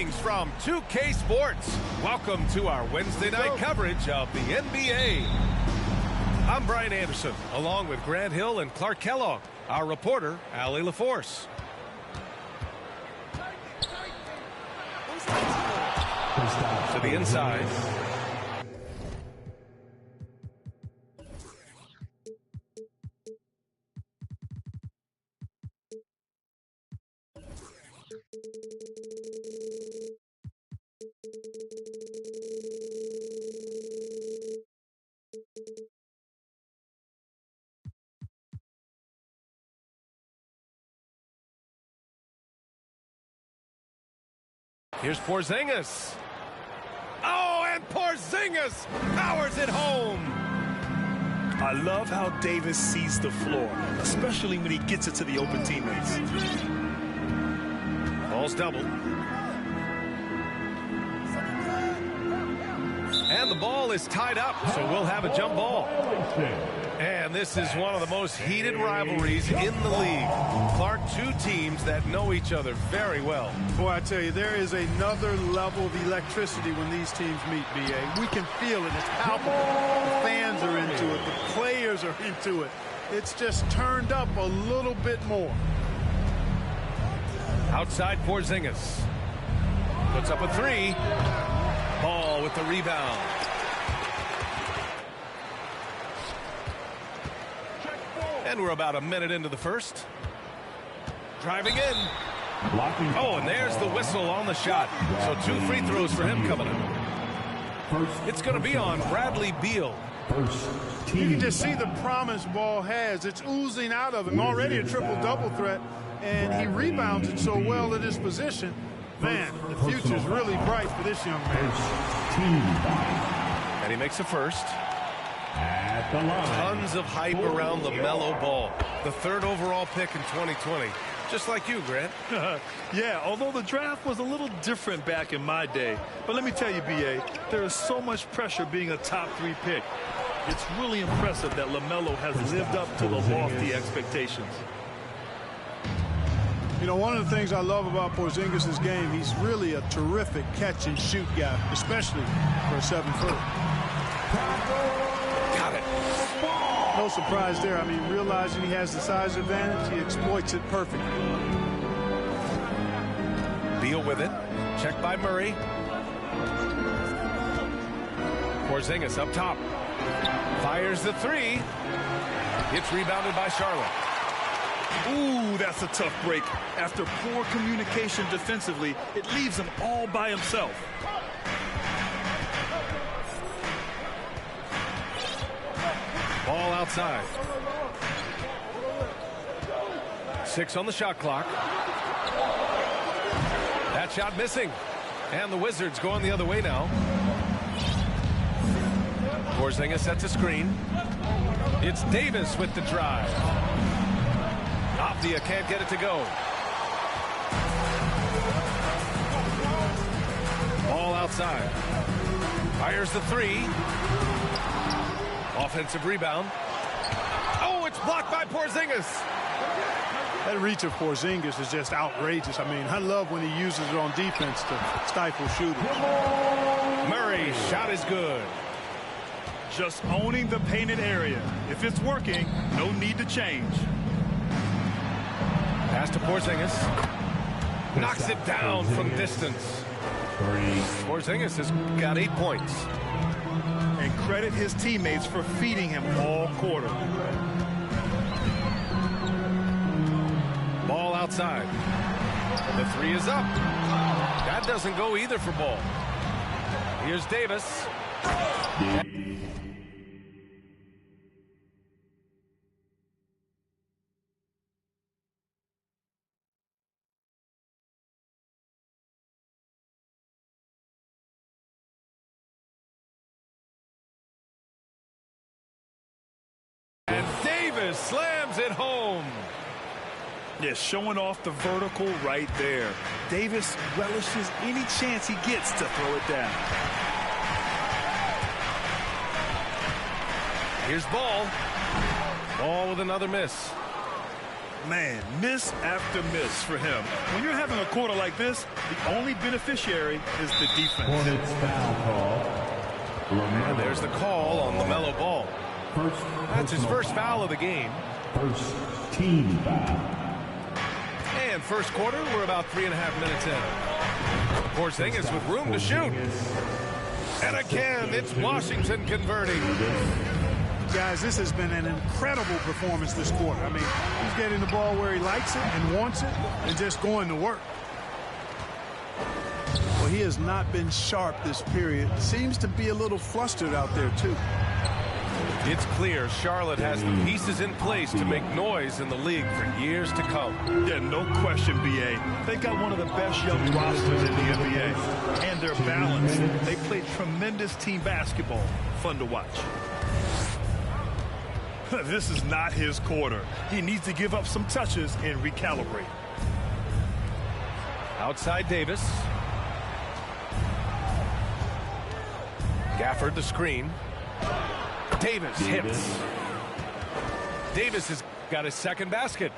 Greetings from 2K Sports. Welcome to our Wednesday night coverage of the NBA. I'm Brian Anderson, along with Grant Hill and Clark Kellogg. Our reporter, Allie LaForce. To the inside. Here's Porzingis. Oh, and Porzingis powers it home. I love how Davis sees the floor, especially when he gets it to the open teammates. Ball's doubled. And the ball is tied up, so we'll have a jump ball. And this is one of the most heated rivalries in the league. Clark, two teams that know each other very well. Boy, I tell you, there is another level of electricity when these teams meet, B.A. We can feel it. It's palpable. The fans are into it. The players are into it. It's just turned up a little bit more. Outside Porzingis. Puts up a three. Ball with the rebound. And we're about a minute into the first. Driving in. Oh, and there's the whistle on the shot. So 2 free throws for him coming up. It's going to be on Bradley Beal. You can just see the promise Ball has. It's oozing out of him. Already a triple-double threat, and he rebounds it so well at his position. Man, the future's really bright for this young man. And he makes a first. Tons of hype around LaMelo Ball, the 3rd overall pick in 2020. Just like you, Grant. Yeah, although the draft was a little different back in my day. But let me tell you, B.A., there is so much pressure being a top 3 pick. It's really impressive that LaMelo has lived up to the lofty expectations. You know, one of the things I love about Porzingis' game, he's really a terrific catch-and-shoot guy, especially for a 7-footer. Got it. No surprise there. I mean, realizing he has the size advantage, he exploits it perfectly. Beal with it. Checked by Murray. Porzingis up top. Fires the 3. It's rebounded by Charlotte. Ooh, that's a tough break. After poor communication defensively, it leaves him all by himself. Ball outside. 6 on the shot clock. That shot missing. And the Wizards going the other way now. Porzingis sets a screen. It's Davis with the drive. Avdia can't get it to go. Ball outside. Fires the 3. Offensive rebound. Oh, it's blocked by Porzingis. That reach of Porzingis is just outrageous. I mean, I love when he uses it on defense to stifle shooters. Murray's shot is good. Just owning the painted area. If it's working, no need to change. Pass to Porzingis. Knocks it down from distance. Porzingis has got 8 points. And credit his teammates for feeding him all quarter. Ball outside. The 3 is up. That doesn't go either for Ball. Here's Davis. And Davis slams it home. Yeah, showing off the vertical right there. Davis relishes any chance he gets to throw it down. Here's Ball. Ball with another miss. Man, miss after miss for him. When you're having a quarter like this, the only beneficiary is the defense. Hornets foul call. And there's the call on LaMelo Ball. That's his first foul of the game. First team foul. And first quarter, we're about 3.5 minutes in. Porzingis with room to shoot. And again, it's Washington converting. Guys, this has been an incredible performance this quarter. I mean, he's getting the ball where he likes it and wants it and just going to work. Well, he has not been sharp this period. Seems to be a little flustered out there, too. It's clear Charlotte has the pieces in place to make noise in the league for years to come. Yeah, no question, B.A. They got one of the best young rosters in the NBA. And they're balanced. They play tremendous team basketball. Fun to watch. This is not his quarter. He needs to give up some touches and recalibrate. Outside Davis. Gafford the screen. Davis hits. Davis has got his second basket.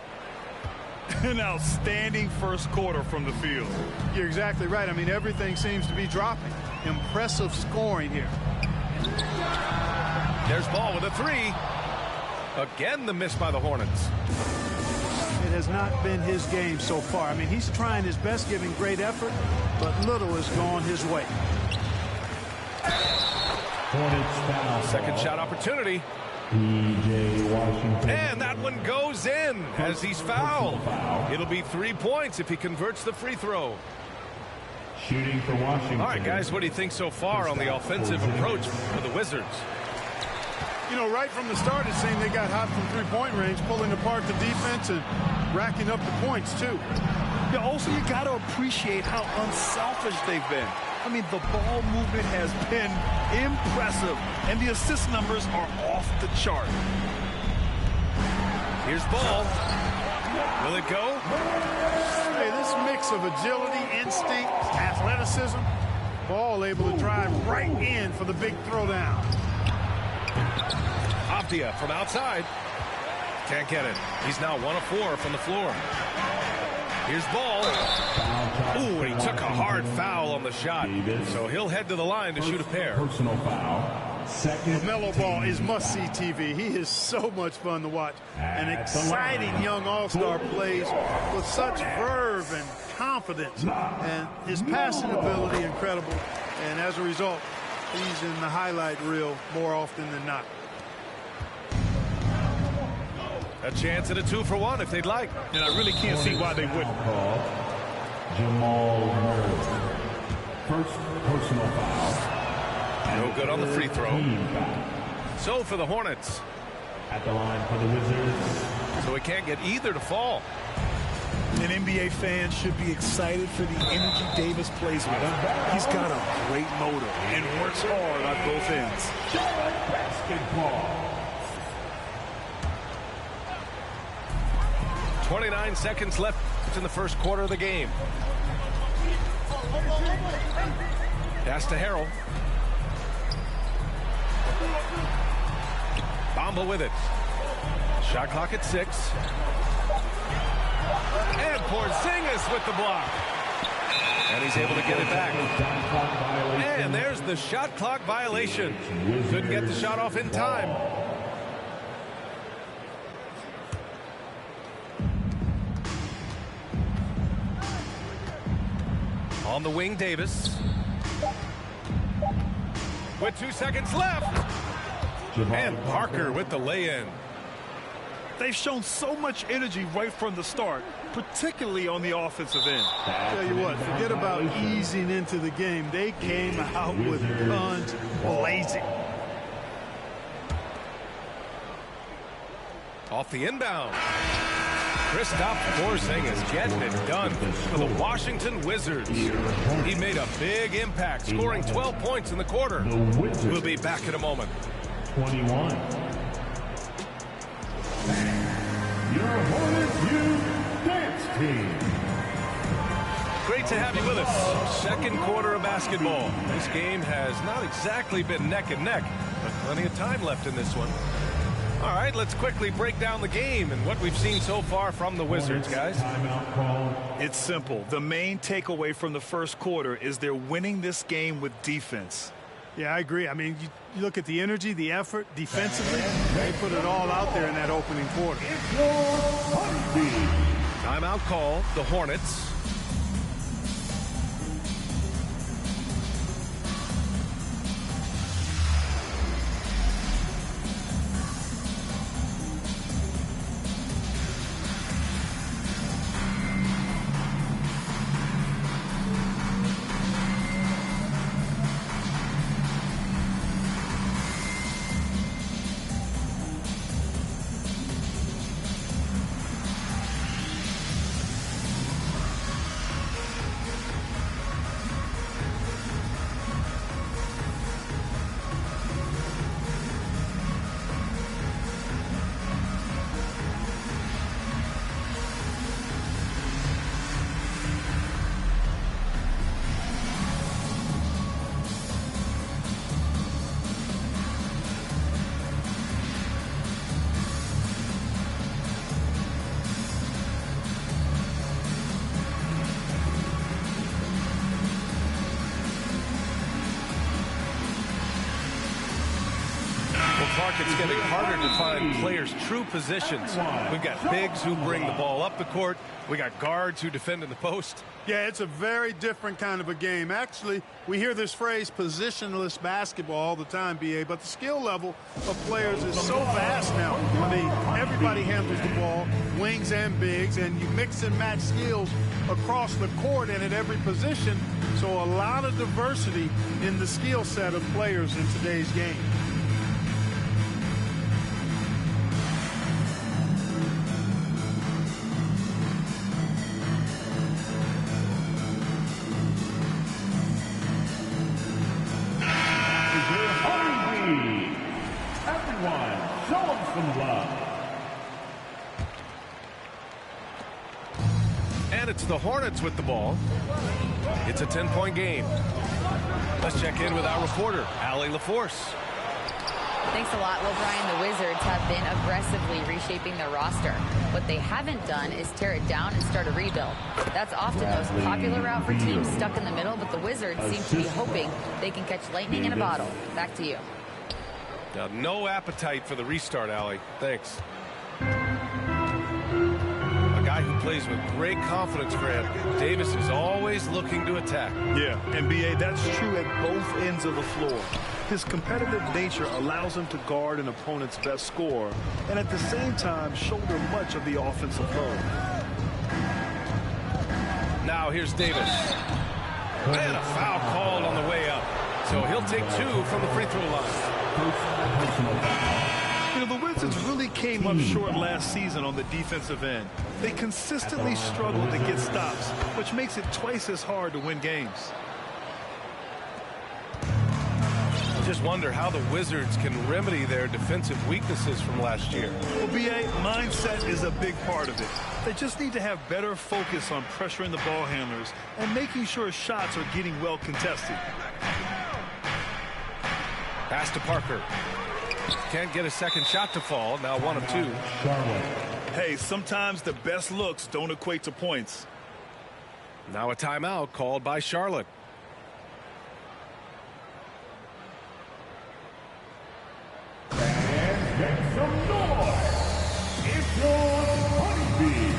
An outstanding first quarter from the field. You're exactly right. I mean, everything seems to be dropping. Impressive scoring here. There's Ball with a three. Again, the miss by the Hornets. It has not been his game so far. I mean, he's trying his best, giving great effort, but little has gone his way. Hornets foul. Second shot opportunity. P.J. Washington. And that one goes in as he's fouled. It'll be 3 points if he converts the free throw. Shooting for Washington. All right, guys, what do you think so far on the offensive approach for the Wizards? You know, right from the start, it seemed they got hot from three-point range, pulling apart the defense and racking up the points, too. Yeah, also, you got to appreciate how unselfish they've been. I mean, the ball movement has been impressive, and the assist numbers are off the chart. Here's Ball. Will it go? Hey, this mix of agility, instinct, athleticism, Ball able to drive right in for the big throwdown. Avdia from outside. Can't get it. He's now 1 of 4 from the floor. Here's Ball. Ooh, and he took a hard foul on the shot. So he'll head to the line to shoot a pair. Personal foul. Second. LaMelo Ball is must-see TV. He is so much fun to watch. An exciting young all-star plays with such verve and confidence. And his passing ability incredible. And as a result, he's in the highlight reel more often than not. A chance at a 2-for-1 if they'd like. And I really can't see why they wouldn't. Jamal Murray. First personal foul. No good on the free throw. So for the Hornets. At the line for the Wizards. So we can't get either to fall. An NBA fan should be excited for the energy Davis plays with. He's got a great motor and works hard on both ends. Basketball. 29 seconds left in the first quarter of the game. Pass to Harrell. Bamba with it. Shot clock at 6. And Porzingis with the block. And he's able to get it back. And there's the shot clock violation. Couldn't get the shot off in time. On the wing, Davis. With 2 seconds left. And Parker with the lay-in. They've shown so much energy right from the start, particularly on the offensive end. I'll tell you what, forget about easing into the game. They came out with guns blazing. Off the inbound. Kristaps Porzingis getting it done for the Washington Wizards. He made a big impact, scoring 12 points in the quarter. We'll be back in a moment. 21. Your Hornets Youth Dance Team. Great to have you with us. Second quarter of basketball. This game has not exactly been neck and neck, but plenty of time left in this one. All right, let's quickly break down the game and what we've seen so far from the Wizards, guys. Timeout call. It's simple. The main takeaway from the first quarter is they're winning this game with defense. Yeah, I agree. I mean, you look at the energy, the effort, defensively, they put it all out there in that opening quarter. It's your Hornets. Timeout call, the Hornets. Clark, it's getting harder to find players' true positions. We've got bigs who bring the ball up the court. We got guards who defend in the post. Yeah, it's a very different kind of a game. Actually, we hear this phrase positionless basketball all the time, BA, but the skill level of players is so vast now. I mean, everybody handles the ball, wings and bigs, and you mix and match skills across the court and at every position. So a lot of diversity in the skill set of players in today's game. Everyone, show them some love. And it's the Hornets with the ball. It's a 10-point game. Let's check in with our reporter, Allie LaForce. Thanks a lot. Well, Brian, the Wizards have been aggressively reshaping their roster. What they haven't done is tear it down and start a rebuild. That's often the most popular route for teams stuck in the middle, but the Wizards seem to be hoping they can catch lightning in a bottle. Back to you. Now, no appetite for the restart, Allie. Thanks. A guy who plays with great confidence, Grant. Davis is always looking to attack. Yeah, and BA, that's true at both ends of the floor. His competitive nature allows him to guard an opponent's best scorer and at the same time shoulder much of the offensive load. Now here's Davis. And a foul called on the way up. So he'll take two from the free throw line. You know, the Wizards really came up short last season on the defensive end. They consistently struggled to get stops, which makes it twice as hard to win games. I just wonder how the Wizards can remedy their defensive weaknesses from last year. Well, BA, mindset is a big part of it. They just need to have better focus on pressuring the ball handlers and making sure shots are getting well contested. Pass to Parker. Can't get a second shot to fall. Now 1 of 2. Hey, sometimes the best looks don't equate to points. Now a timeout called by Charlotte. And make some noise. It's your Honeybee.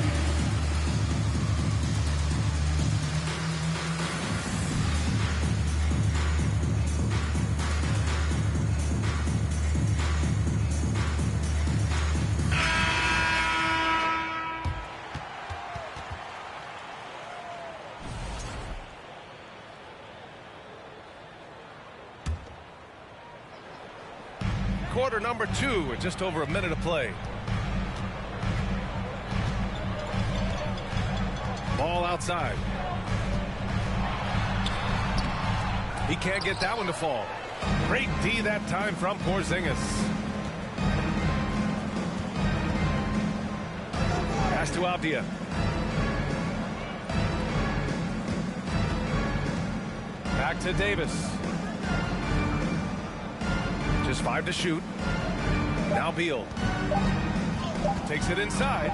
Quarter number 2 with just over a minute of play. Ball outside. He can't get that one to fall. Great D that time from Porzingis. Pass to Avdia. Back to Davis. Just 5 to shoot. Now Beal. Takes it inside.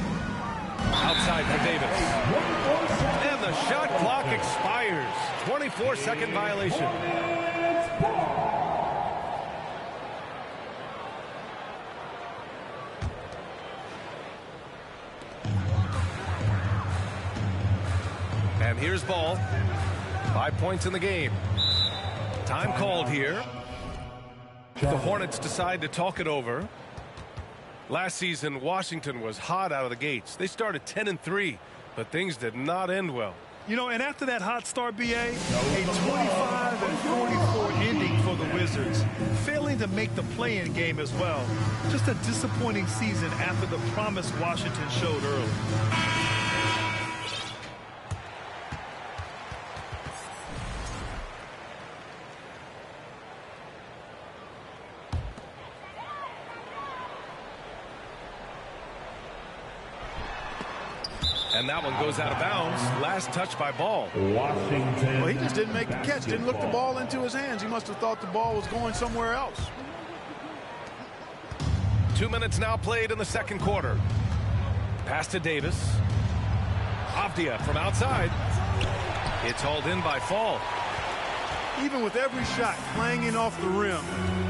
Outside for Davis. And the shot clock expires. 24-second violation. And here's ball. 5 points in the game. Time called here. The Hornets decide to talk it over. Last season, Washington was hot out of the gates. They started 10-3, but things did not end well. You know, and after that hot start, BA, a 25-44 ending for the Wizards, failing to make the play-in game as well. Just a disappointing season after the promise Washington showed early. And that one goes out of bounds. Last touch by Ball. Washington. Well, he just didn't make the catch. Didn't look the ball into his hands. He must have thought the ball was going somewhere else. 2 minutes now played in the second quarter. Pass to Davis. Avdia from outside. It's hauled in by Fall. Even with every shot clanging off the rim,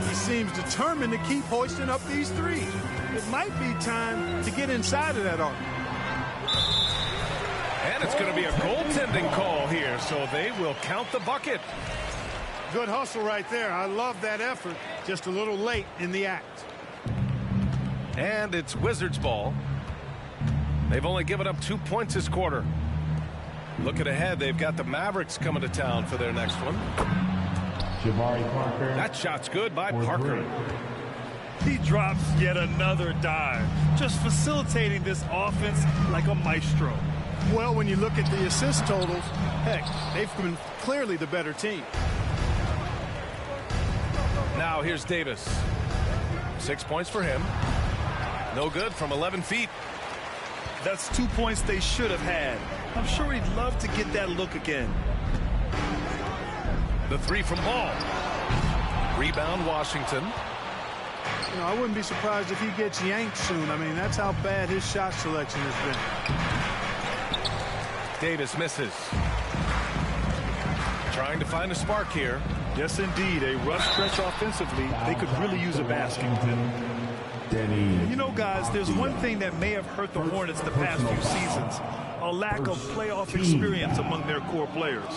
he seems determined to keep hoisting up these threes. It might be time to get inside of that arc. And it's going to be a goaltending call here, so they will count the bucket. Good hustle right there. I love that effort. Just a little late in the act. And it's Wizards ball. They've only given up 2 points this quarter. Looking ahead, they've got the Mavericks coming to town for their next one. That shot's good by Parker. He drops yet another dive, just facilitating this offense like a maestro. Well, when you look at the assist totals, heck, they've been clearly the better team. Now here's Davis. 6 points for him. No good from 11 feet. That's 2 points they should have had. I'm sure he'd love to get that look again. The three from Ball. Rebound Washington. You know, I wouldn't be surprised if he gets yanked soon. I mean, that's how bad his shot selection has been. Davis misses. Trying to find a spark here. Yes, indeed. A rough stretch offensively. They could really use a basket. You know, guys, there's one thing that may have hurt the Hornets the past few seasons. A lack of playoff experience among their core players.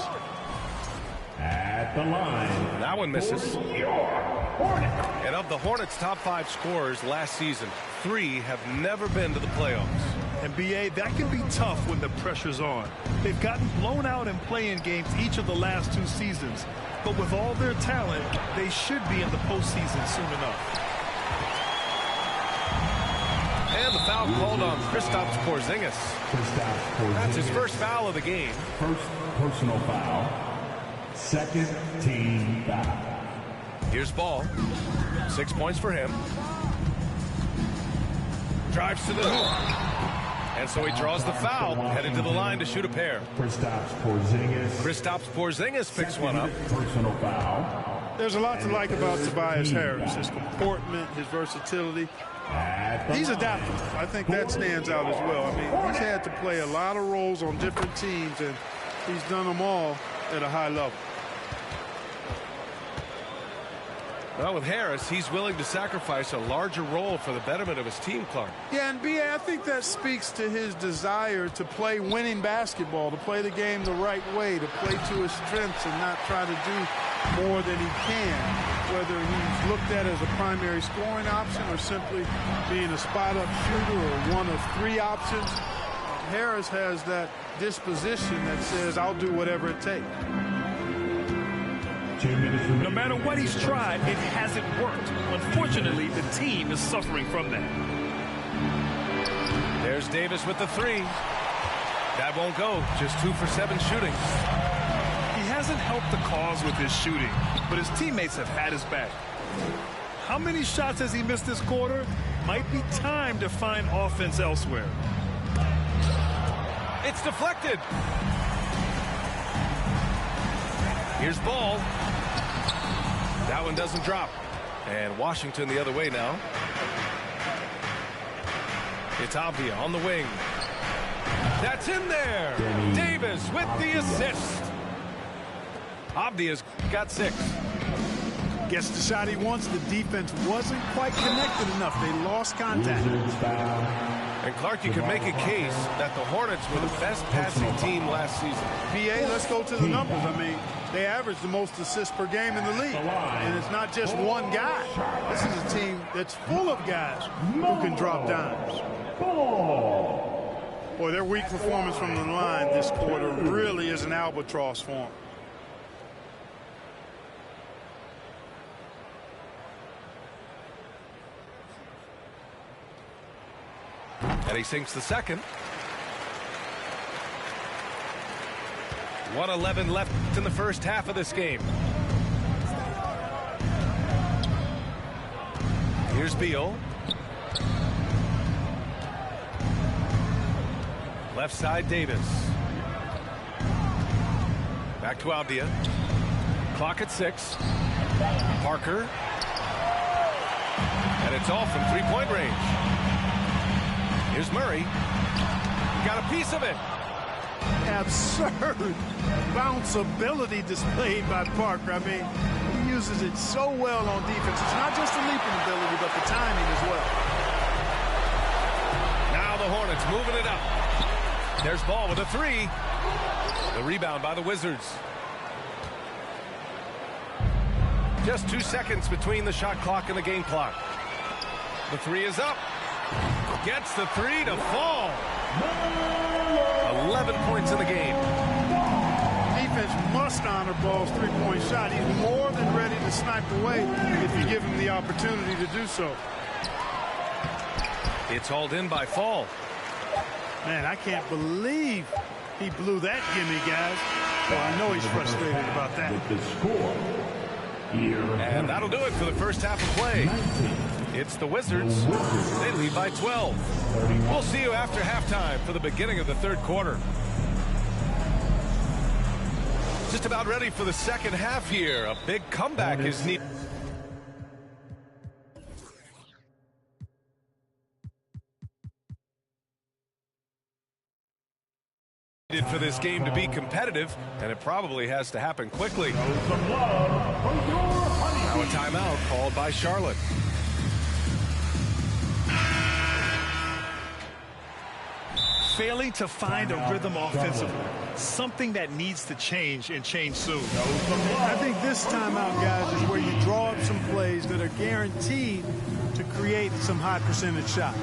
At the line. That one misses. And of the Hornets' top 5 scorers last season, 3 have never been to the playoffs. And BA, that can be tough when the pressure's on. They've gotten blown out in play-in games each of the last 2 seasons. But with all their talent, they should be in the postseason soon enough. And the foul called on Kristaps Porzingis. That's his first foul of the game. First personal foul. Second team foul. Here's Ball. 6 points for him. Drives to the hoop. And so he draws the foul, headed to the line to shoot a pair. Kristaps Porzingis picks one up. Personal foul. There's a lot to like about Tobias Harris. His comportment, his versatility. He's adaptable. I think that stands out as well. I mean, he's had to play a lot of roles on different teams, and he's done them all at a high level. Well, with Harris, he's willing to sacrifice a larger role for the betterment of his team, Clark. Yeah, and B.A., I think that speaks to his desire to play winning basketball, to play the game the right way, to play to his strengths and not try to do more than he can, whether he's looked at as a primary scoring option or simply being a spot-up shooter or one of 3 options. Harris has that disposition that says, I'll do whatever it takes. 2 minutes remaining. No matter what he's tried, it hasn't worked. Unfortunately, the team is suffering from that. There's Davis with the 3. That won't go. Just 2 for 7 shooting. He hasn't helped the cause with his shooting, but his teammates have had his back. How many shots has he missed this quarter? Might be time to find offense elsewhere. It's deflected. Here's Ball. That one doesn't drop. And Washington the other way now. It's Avdia on the wing. That's in there. Davis with the assist. Avdia's got 6. Gets the shot he wants. The defense wasn't quite connected enough. They lost contact. And Clark, you can make a case that the Hornets were the best passing team last season. PA, let's go to the numbers. I mean, they averaged the most assists per game in the league. And it's not just one guy. This is a team that's full of guys who can drop dimes. Boy, their weak performance from the line this quarter really is an albatross for them. And he sinks the second. 1:11 left in the first half of this game. Here's Beal. Left side, Davis. Back to Avdia. Clock at 6. Parker. And it's all from three-point range. Here's Murray. Got a piece of it. Absurd bounceability displayed by Parker. I mean, he uses it so well on defense. It's not just the leaping ability, but the timing as well. Now the Hornets moving it up. There's Ball with a 3. The rebound by the Wizards. Just 2 seconds between the shot clock and the game clock. The 3 is up. Gets the 3 to fall. 11 points in the game. Defense must honor Ball's three-point shot. He's more than ready to snipe away if you give him the opportunity to do so. It's hauled in by Fall. Man, I can't believe he blew that gimme, guys. Well, I know he's frustrated about that. And that'll do it for the first half of play. It's the Wizards. They lead by 12. We'll see you after halftime for the beginning of the third quarter. Just about ready for the second half here. A big comeback is needed. For this game to be competitive, and it probably has to happen quickly. Now a timeout called by Charlotte. Failing to find a rhythm offensively, something that needs to change and change soon. I think this timeout, guys, is where you draw up some plays that are guaranteed to create some high percentage shots.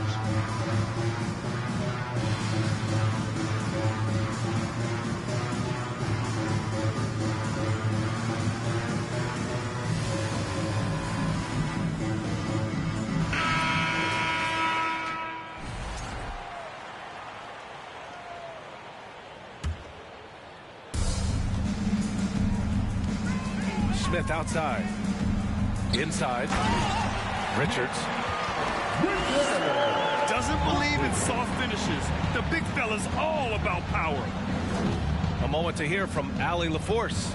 Smith outside. Inside. Richards. Doesn't believe in soft finishes. The big fella's all about power. A moment to hear from Allie LaForce.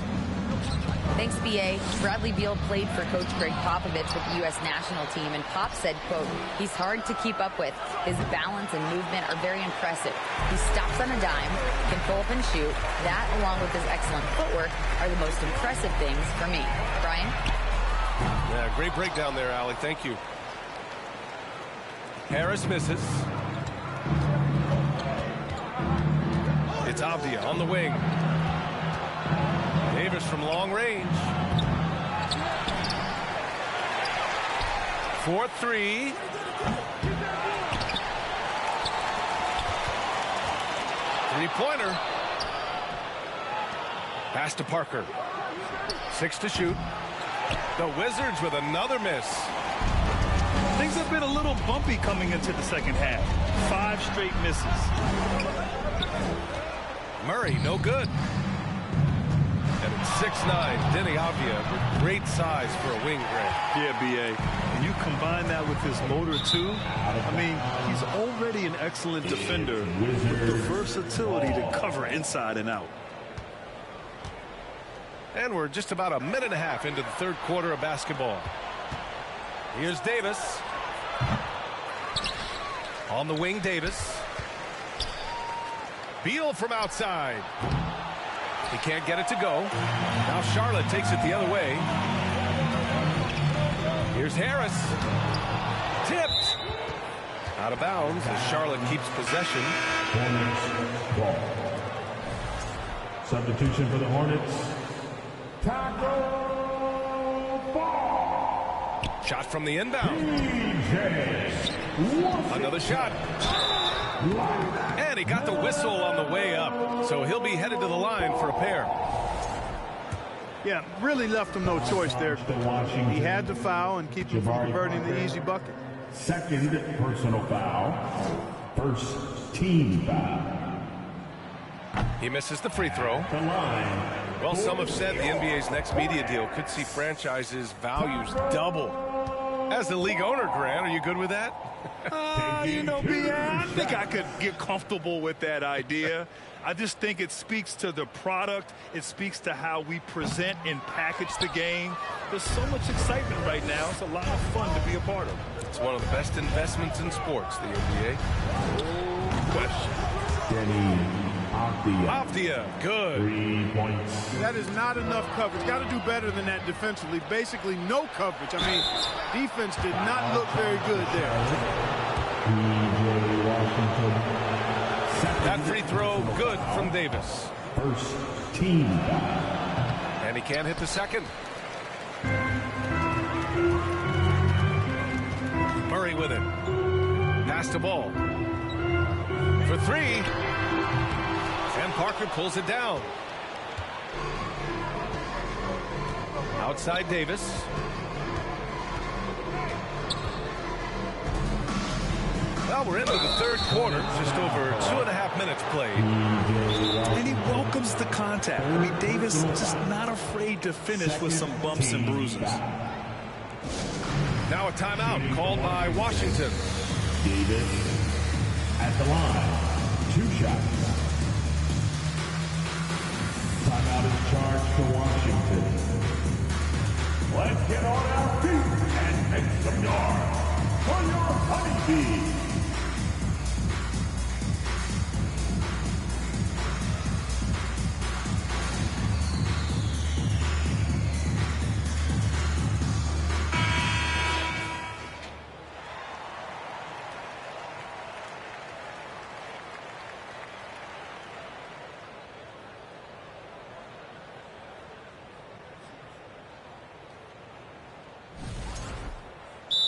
Thanks, B.A. Bradley Beal played for Coach Greg Popovich with the U.S. national team, and Pop said, quote, he's hard to keep up with. His balance and movement are very impressive. He stops on a dime, can pull up and shoot. That, along with his excellent footwork, are the most impressive things for me. Brian? Yeah, great breakdown there, Allie. Thank you. Harris misses. It's Avdia on the wing. Davis from long range. 4-3. Three-pointer. Pass to Parker. 6 to shoot. The Wizards with another miss. Things have been a little bumpy coming into the second half. 5 straight misses. Murray, no good. And it's 6'9", Denny Avdia with great size for a wing, Greg. Yeah, B.A. And you combine that with his motor, too. I mean, he's already an excellent defender with the versatility to cover inside and out. And we're just about a minute and a half into the third quarter of basketball. Here's Davis. On the wing, Davis. Beal from outside. He can't get it to go. Now Charlotte takes it the other way. Here's Harris. Tipped. Out of bounds as Charlotte keeps possession. Hornets ball. Substitution for the Hornets. Tackle ball. Shot from the inbound. Another shot. And he got the whistle on the way up. So he'll be headed to the line for a pair. Yeah, really left him no choice there. He had to foul and keep him from converting the easy bucket. Second personal foul. First team foul. He misses the free throw. The line. Well, some have said the NBA's next media deal could see franchises' values double. As the league owner, Grant, are you good with that? You know, I think I could get comfortable with that idea. I just think it speaks to the product. It speaks to how we present and package the game. There's so much excitement right now. It's a lot of fun to be a part of. It's one of the best investments in sports, the NBA. No question. Denny Avdia, good. 3 points. That is not enough coverage. Got to do better than that defensively. Basically no coverage. I mean, defense did not look very good there. That free throw good from Davis. First team foul. And he can't hit the second. Murray with it. Pass the ball. For three. And Parker pulls it down. Outside Davis. Well, we're into the third quarter. Just over 2.5 minutes played. And he welcomes the contact. I mean, Davis just not afraid to finish with some bumps and bruises. Now a timeout called by Washington. Davis at the line. 2 shots. Timeout is charged to Washington. Let's get on our feet and make some yards for your Honey Bee.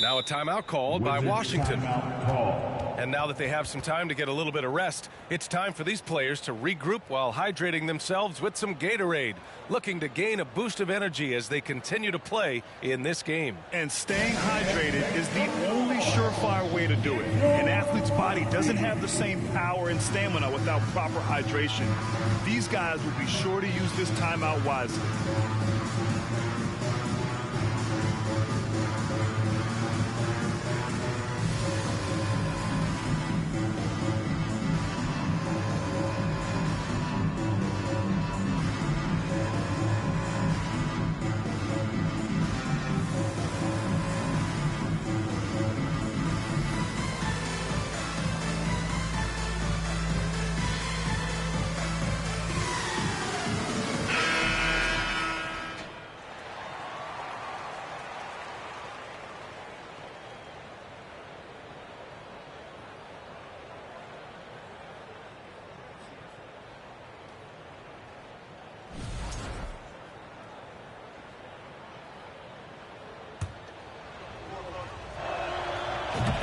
Now a timeout called by Washington. Call. And now that they have some time to get a little bit of rest, it's time for these players to regroup while hydrating themselves with some Gatorade, looking to gain a boost of energy as they continue to play in this game. And staying hydrated is the only surefire way to do it. An athlete's body doesn't have the same power and stamina without proper hydration. These guys will be sure to use this timeout wisely.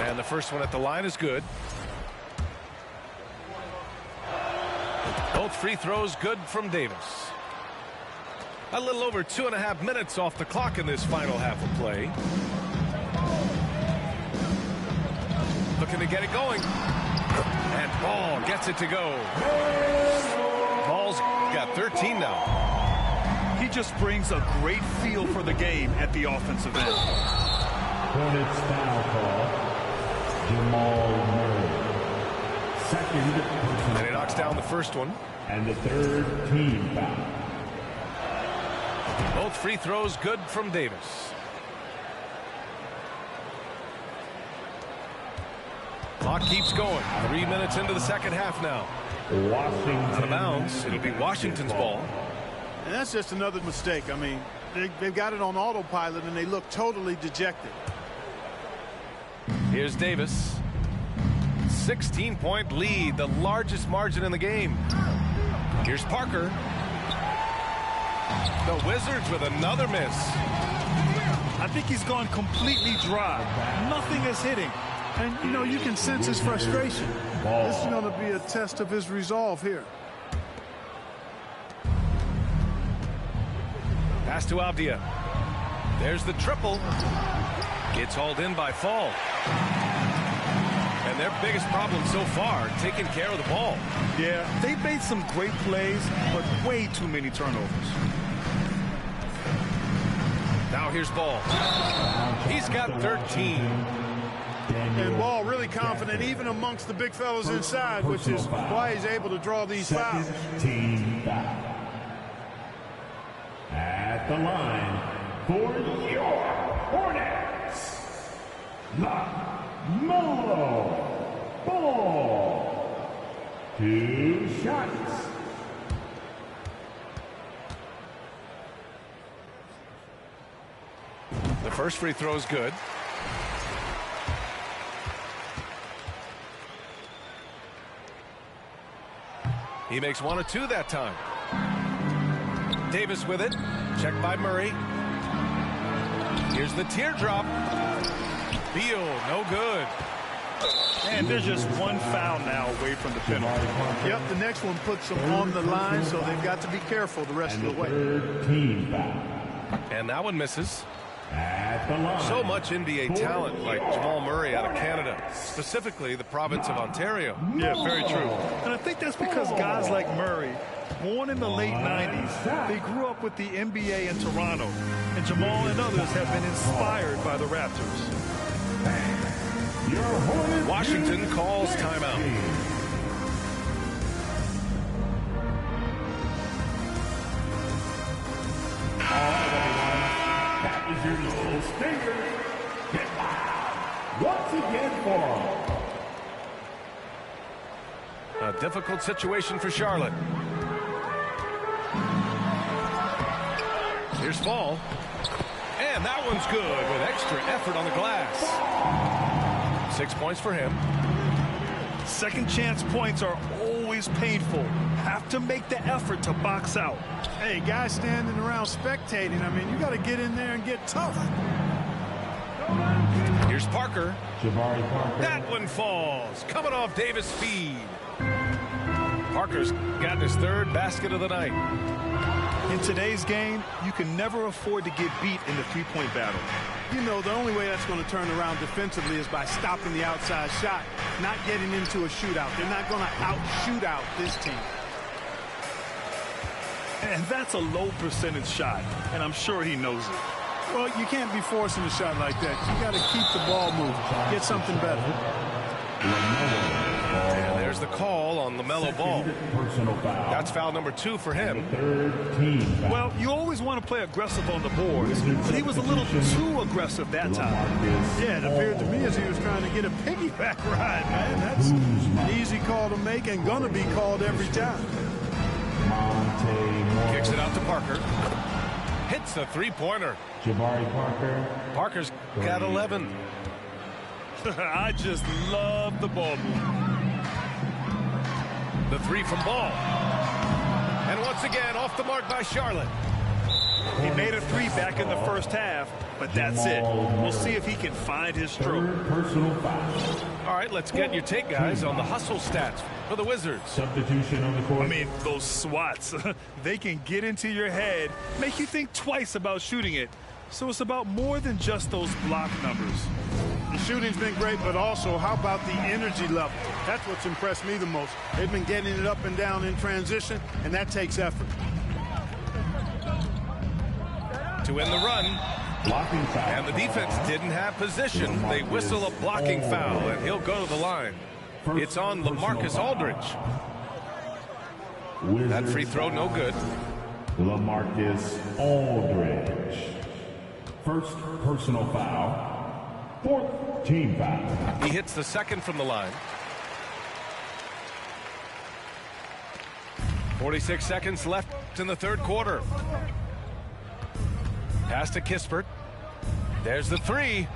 And the first one at the line is good. Both free throws good from Davis. A little over 2.5 minutes off the clock in this final half of play. Looking to get it going. And Ball gets it to go. Ball's got 13 now. He just brings a great feel for the game at the offensive end. Hornets foul call. Jamal Murray. Second personal And he knocks down the first one. and the third team foul. Both free throws good from Davis. Clock keeps going. 3 minutes into the second half now. Out of bounds. It'll be Washington's ball. And that's just another mistake. I mean, they've got it on autopilot, and they look totally dejected. Here's Davis. 16-point lead, the largest margin in the game. Here's Parker. The Wizards with another miss. I think he's gone completely dry. Nothing is hitting. And, you know, you can sense his frustration. This is going to be a test of his resolve here. Pass to Avdia. There's the triple. It's hauled in by Fall. And their biggest problem so far, taking care of the ball. Yeah, they've made some great plays, but way too many turnovers. Now here's Ball. He's got 13. And Ball really confident even amongst the big fellows inside, which is why he's able to draw these fouls. Team foul. At the line for your Hornets, LaMelo Ball. 2 shots. The first free throw is good. He makes 1 or 2 that time. Davis with it. Checked by Murray. Here's the teardrop. Beal, no good. And there's just one foul now away from the penalty. Yep, the next one puts them on the line, so they've got to be careful the rest of the way. Team foul. And that one misses. At the line. So much NBA talent like Jamal Murray out of Canada, specifically the province of Ontario. Yeah, very true. And I think that's because guys like Murray, born in the late 90s, they grew up with the NBA in Toronto. And Jamal and others have been inspired by the Raptors. Washington calls timeout. That is your little stinger. Get loud once again for A difficult situation for Charlotte. Here's Fall. And that one's good with extra effort on the glass. 6 points for him. Second chance points are always painful. Have to make the effort to box out. Hey, guys standing around spectating, I mean, you got to get in there and get tough. Here's Parker. Jabari Parker. That one falls. Coming off Davis' feed. Parker's got his 3rd basket of the night. In today's game, you can never afford to get beat in the three-point battle. You know, the only way that's going to turn around defensively is by stopping the outside shot, not getting into a shootout. They're not going to out-shootout this team. And that's a low percentage shot, and I'm sure he knows it. Well, you can't be forcing a shot like that. You got to keep the ball moving. Get something better. And there's the call on LaMelo Ball. Personal foul. That's foul number 2 for him. 3rd team foul. Well, you always want to play aggressive on the boards, but he was a little too aggressive that time. Yeah, it appeared to me as he was trying to get a piggyback ride, man. That's an easy call to make and going to be called every time. Kicks it out to Parker. Hits a 3-pointer. Jabari Parker. Parker's got 11. I just love the ball movement. The 3 from Ball. And once again, off the mark by Charlotte. He made a 3 back in the first half, but that's it. We'll see if he can find his stroke. Personal foul. All right, let's get your take, guys, on the hustle stats for the Wizards. Substitution on the court. I mean, those swats, they can get into your head, make you think twice about shooting it. So it's about more than just those block numbers. The shooting's been great, but also how about the energy level? That's what's impressed me the most. They've been getting it up and down in transition, and that takes effort. To end the run. Blocking foul. And the defense didn't have position. They whistle a blocking foul, and he'll go to the line. It's on LaMarcus Aldridge. That free throw, no good. LaMarcus Aldridge. First personal foul. 4th Team foul. He hits the second from the line. 46 seconds left in the third quarter. Pass to Kispert. There's the three.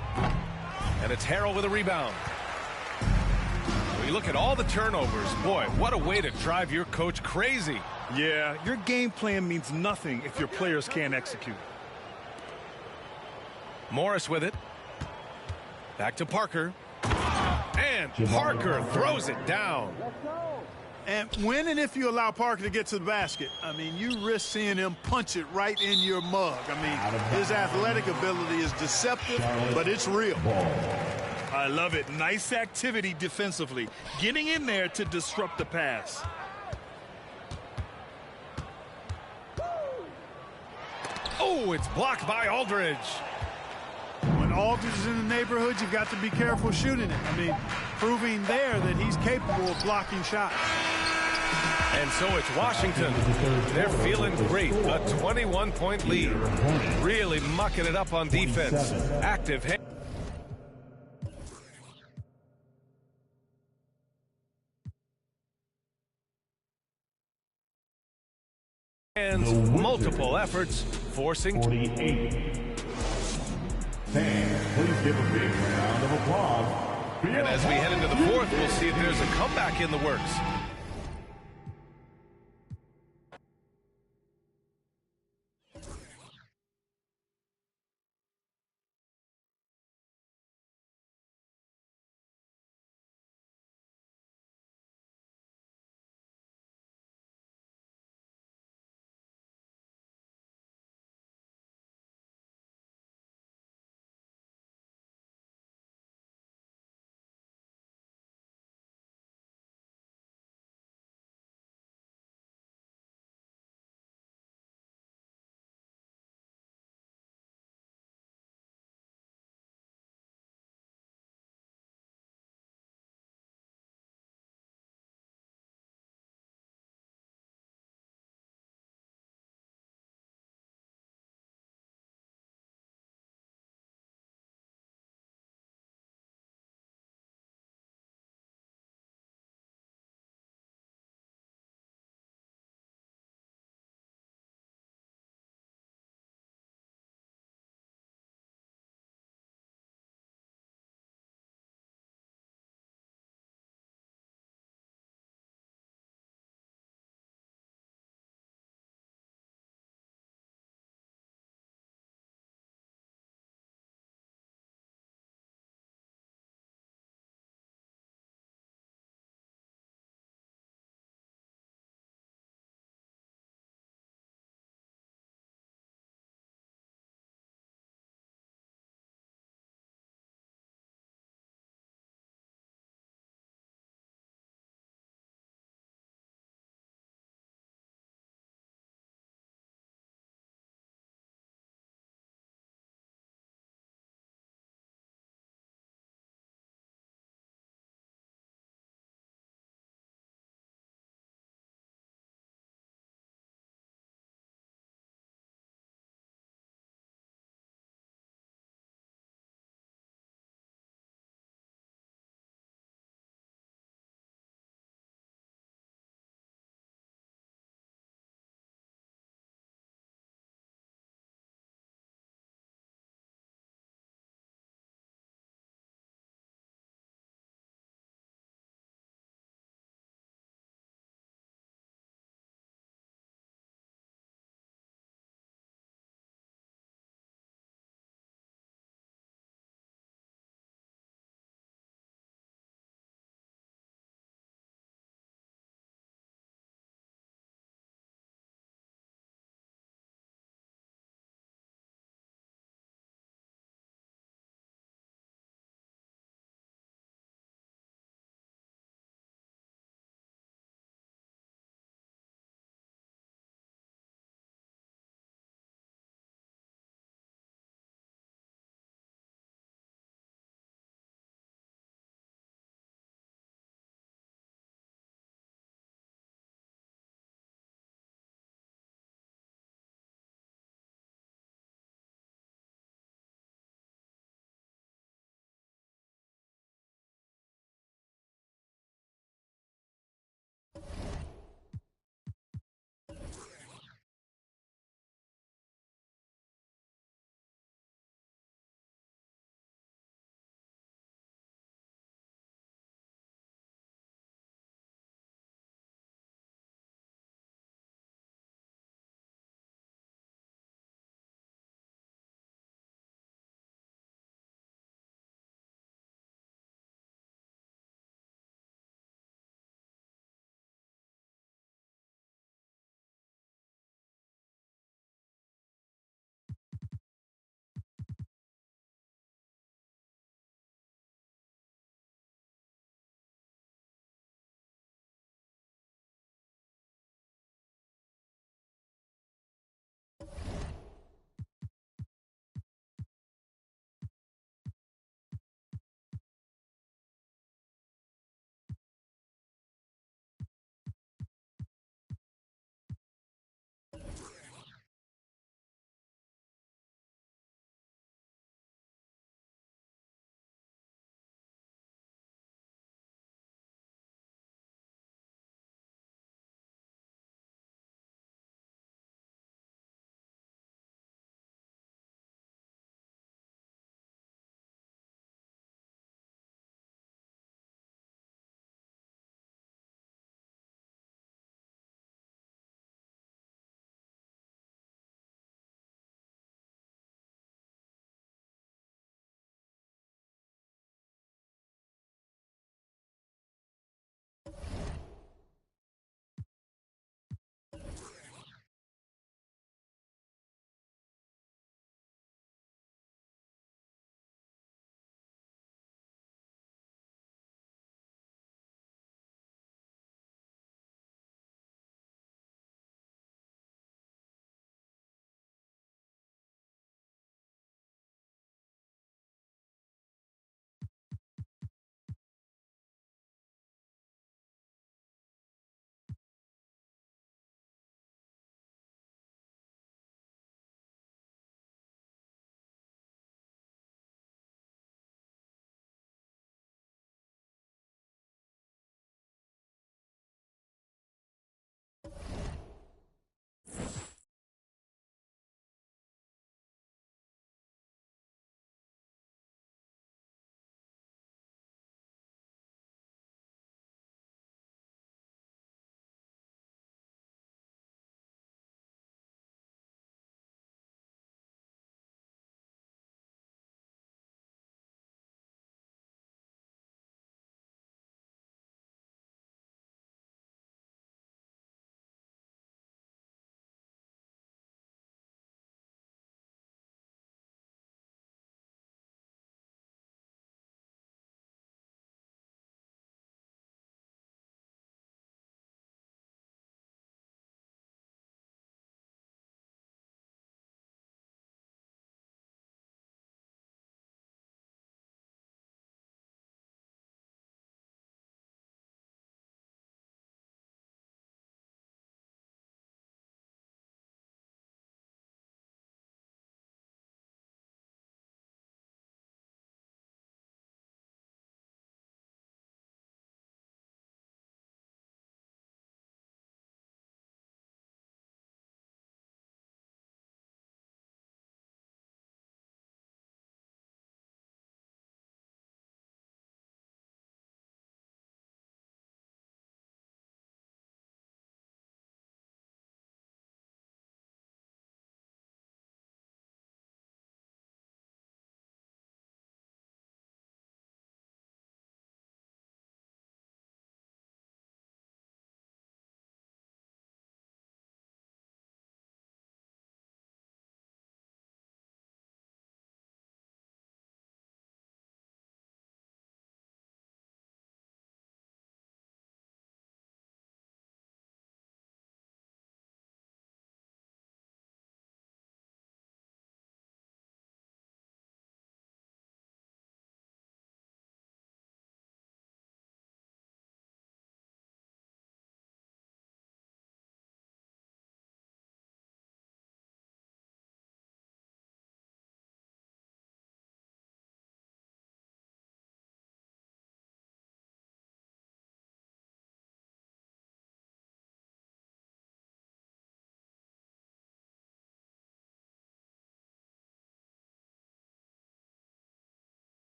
And it's Harrell with a rebound. When you look at all the turnovers, boy, what a way to drive your coach crazy. Yeah, your game plan means nothing if your players can't execute. Morris with it. Back to Parker. And Parker throws it down. And when and if you allow Parker to get to the basket, I mean, you risk seeing him punch it right in your mug. I mean, his athletic ability is deceptive, but it's real. I love it. Nice activity defensively. Getting in there to disrupt the pass. Oh, it's blocked by Aldridge. When Aldridge is in the neighborhood, you've got to be careful shooting it. I mean, proving there that he's capable of blocking shots. And so it's Washington. They're feeling great. A 21-point lead. Really mucking it up on defense. Active. And multiple efforts, forcing. 48. Fans, please give a big round of applause. And as we head into the fourth, we'll see if there's a comeback in the works.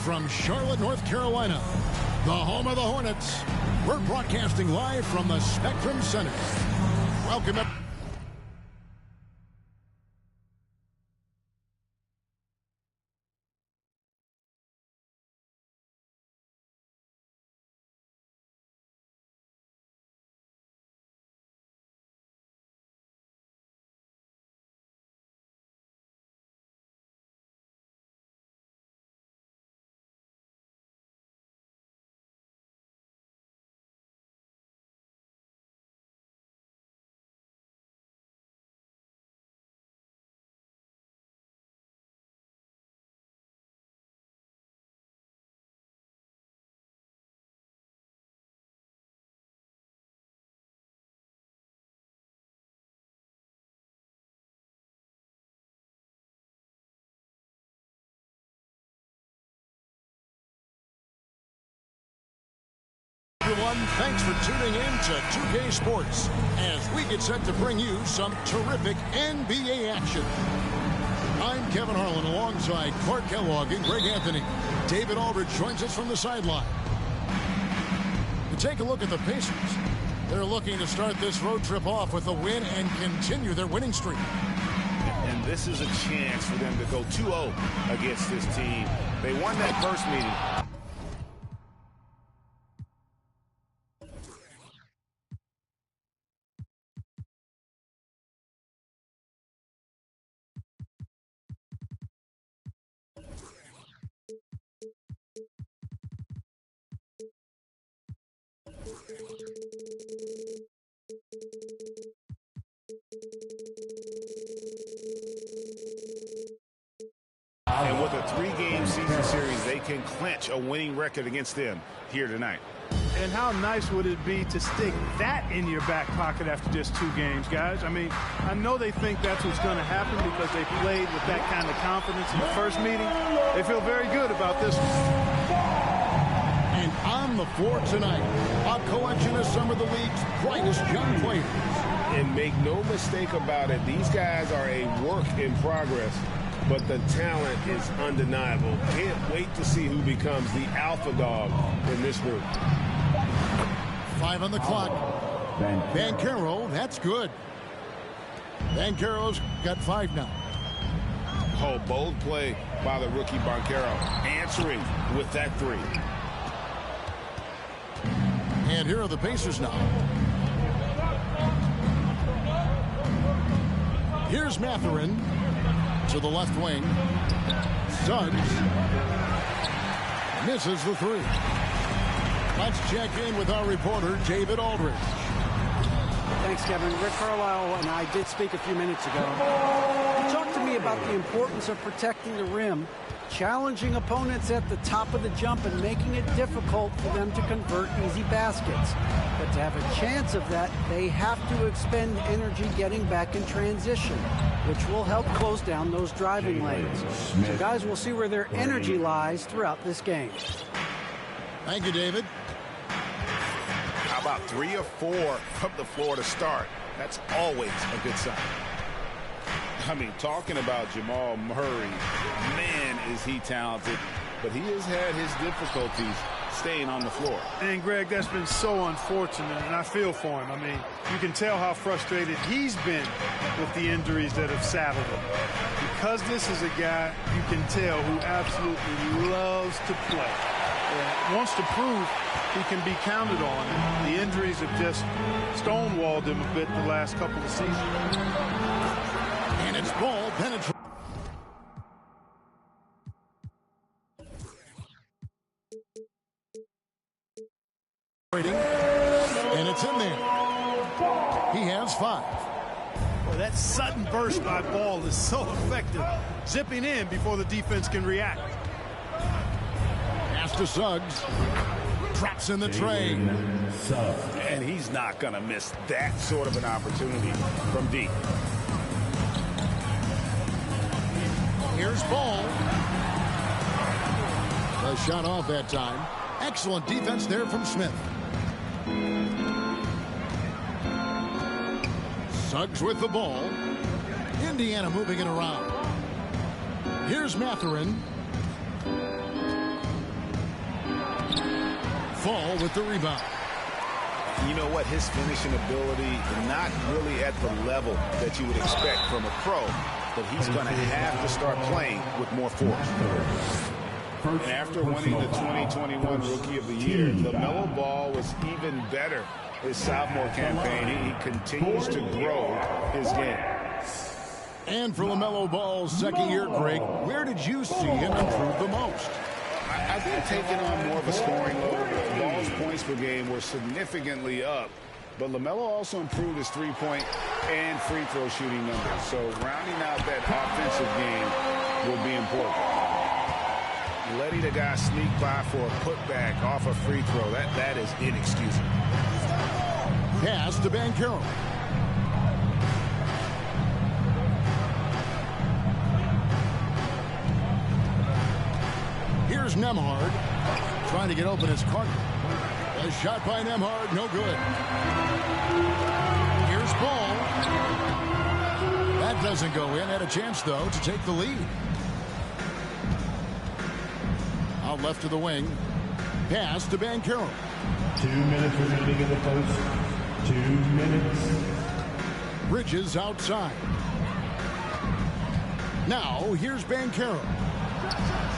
from Charlotte, North Carolina, the home of the Hornets, we're broadcasting live from the Spectrum Center. Welcome up. Everyone, thanks for tuning in to 2K Sports as we get set to bring you some terrific NBA action. I'm Kevin Harlan alongside Clark Kellogg and Greg Anthony. David Aldridge joins us from the sideline. To take a look at the Pacers, they're looking to start this road trip off with a win and continue their winning streak. And this is a chance for them to go 2-0 against this team. They won that first meeting. And with a 3-game season series, they can clinch a winning record against them here tonight. And how nice would it be to stick that in your back pocket after just 2 games, guys? I mean, I know they think that's what's going to happen because they played with that kind of confidence in the first meeting. They feel very good about this one. And on the floor tonight, a collection of some of the league's brightest young players. And make no mistake about it, these guys are a work in progress, but the talent is undeniable. Can't wait to see who becomes the alpha dog in this group. 5 on the clock. Banchero, that's good. Banchero's got 5 now. Oh, bold play by the rookie Banchero, answering with that 3. And here are the Pacers now. Here's Mathurin to the left wing. Suggs misses the 3. Let's check in with our reporter, David Aldridge. Thanks, Kevin. Rick Carlisle and I did speak a few minutes ago. He talked to me about the importance of protecting the rim, challenging opponents at the top of the jump and making it difficult for them to convert easy baskets. But to have a chance of that, they have to expend energy getting back in transition, which will help close down those driving lanes. So guys, we'll see where their energy lies throughout this game. Thank you, David. How about 3 or 4 from the floor to start? That's always a good sign. I mean, talking about Jamal Murray, man, is he talented, but he has had his difficulties staying on the floor. And, Greg, that's been so unfortunate, and I feel for him. I mean, you can tell how frustrated he's been with the injuries that have saddled him. Because this is a guy you can tell who absolutely loves to play and wants to prove he can be counted on. The injuries have just stonewalled him a bit the last couple of seasons. And it's ball penetrating. And it's in there. He has 5. Boy, that sudden burst by Ball is so effective. Zipping in before the defense can react. Pass to Suggs. Drops in the tray. And he's not going to miss that sort of an opportunity from deep. Here's Ball. A shot off that time. Excellent defense there from Smith. Suggs with the ball. Indiana moving it around. Here's Mathurin. Fall with the rebound. You know what? His finishing ability, not really at the level that you would expect from a pro, but he's going to have to start playing with more force. And after winning the 2021 Rookie of the Year, LaMelo Ball was even better his sophomore campaign. He continues to grow his game. And for LaMelo Ball's second year, Greg, where did you see him improve the most? I think taking on more of a scoring load. Ball's points per game were significantly up, but LaMelo also improved his three-point and free throw shooting numbers. So rounding out that offensive game will be important. Letting a guy sneak by for a putback off a free throw, that is inexcusable. Pass to Banchero. Here's Nembhard trying to get open as Carter. A shot by Nembhard, no good. Here's Ball. That doesn't go in. Had a chance, though, to take the lead. Out left to the wing. Pass to Banchero. 2 minutes remaining in the first. 2 minutes. Bridges outside. Now, here's Banchero.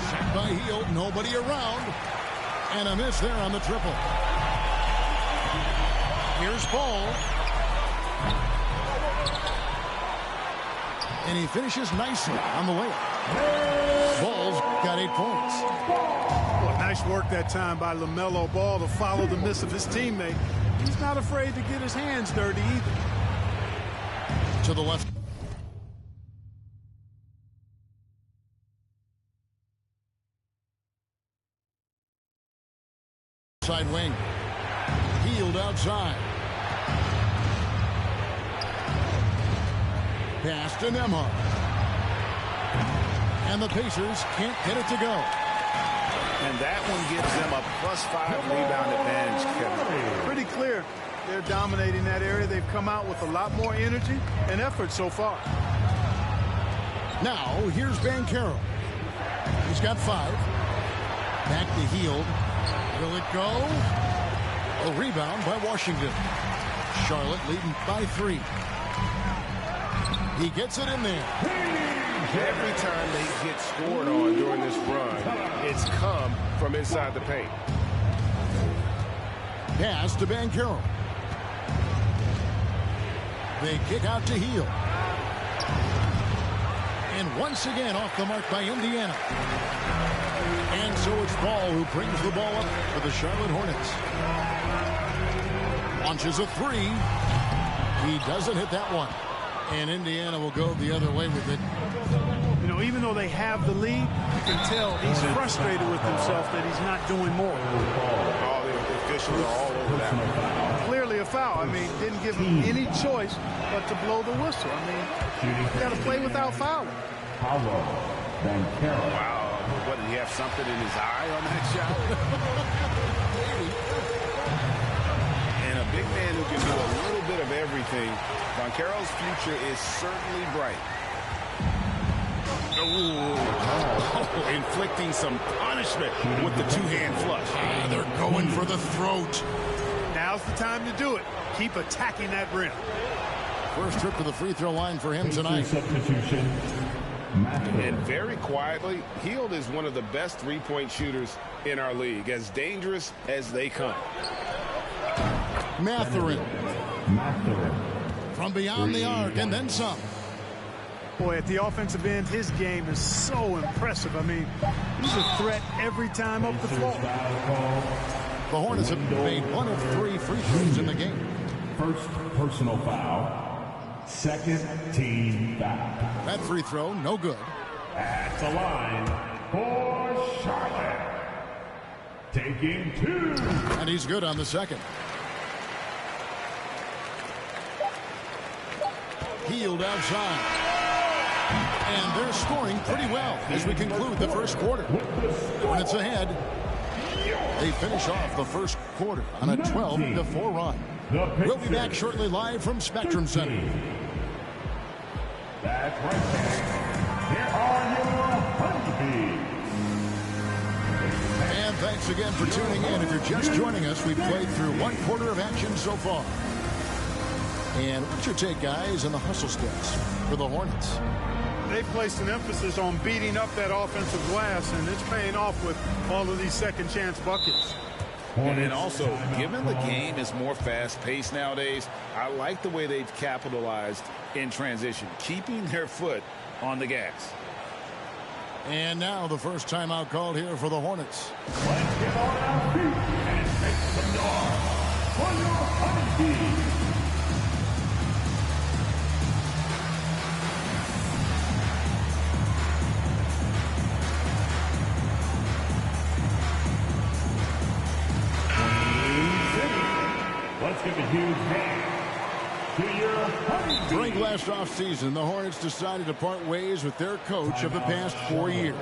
Shot by Hield, nobody around. And a miss there on the triple. Here's Ball. And he finishes nicely on the layup. Ball's got 8 points. Well, nice work that time by LaMelo Ball to follow the miss of his teammate. He's not afraid to get his hands dirty either. To the left. Side wing. Hield outside. Pass to Nembhard. And the Pacers can't get it to go. And that one gives them a +5 rebound advantage, Kevin. Pretty clear. They're dominating that area. They've come out with a lot more energy and effort so far. Now, here's Banchero. He's got 5. Back to Hield. Will it go? A rebound by Washington. Charlotte leading by 3. He gets it in there. Every time they get scored on during this run, it's come from inside the paint. Pass to Banchero. They kick out to Hield. And once again off the mark by Indiana. And so it's Ball who brings the ball up for the Charlotte Hornets. Launches a 3. He doesn't hit that one. And Indiana will go the other way with it. You know, even though they have the lead, you can tell he's frustrated with himself that he's not doing more. All the officials are all over that one. Clearly a foul. I mean, didn't give him any choice but to blow the whistle. I mean, you got to play without fouling. Wow. What, did he have something in his eye on that shot? And a big man who can do a little bit of everything. Banchero's future is certainly bright. Ooh. Inflicting some punishment with the two-hand flush. They're going for the throat. Now's the time to do it. Keep attacking that rim. First trip to the free throw line for him tonight. Substitution. And very quietly, Hield is one of the best three-point shooters in our league, as dangerous as they come. Mathurin. From beyond the arc and then some. Boy, at the offensive end, his game is so impressive. I mean, he's a threat every time up the floor. The Hornets have made 1 of 3 free throws in the game. First personal foul. Second team foul. That free throw, no good. At the line for Charlotte. Taking 2. And he's good on the second. Hield outside. And they're scoring pretty well as we conclude the first quarter. Hornets ahead. They finish off the first quarter on a 12-4 run. We'll be back shortly live from Spectrum Center. That's right. Here are your honeybees. And thanks again for tuning in. If you're just joining us, we've played through one quarter of action so far. And what's your take, guys, on the hustle steps for the Hornets? They placed an emphasis on beating up that offensive glass, and it's paying off with all of these second chance buckets. And also, given the game is more fast-paced nowadays, I like the way they've capitalized in transition, keeping their foot on the gas. And now the first timeout called here for the Hornets. Let's get on our feet and make some noise for your honey team. Let's give a huge hand to your honey team. During last offseason, the Hornets decided to part ways with their coach of the past 4 years.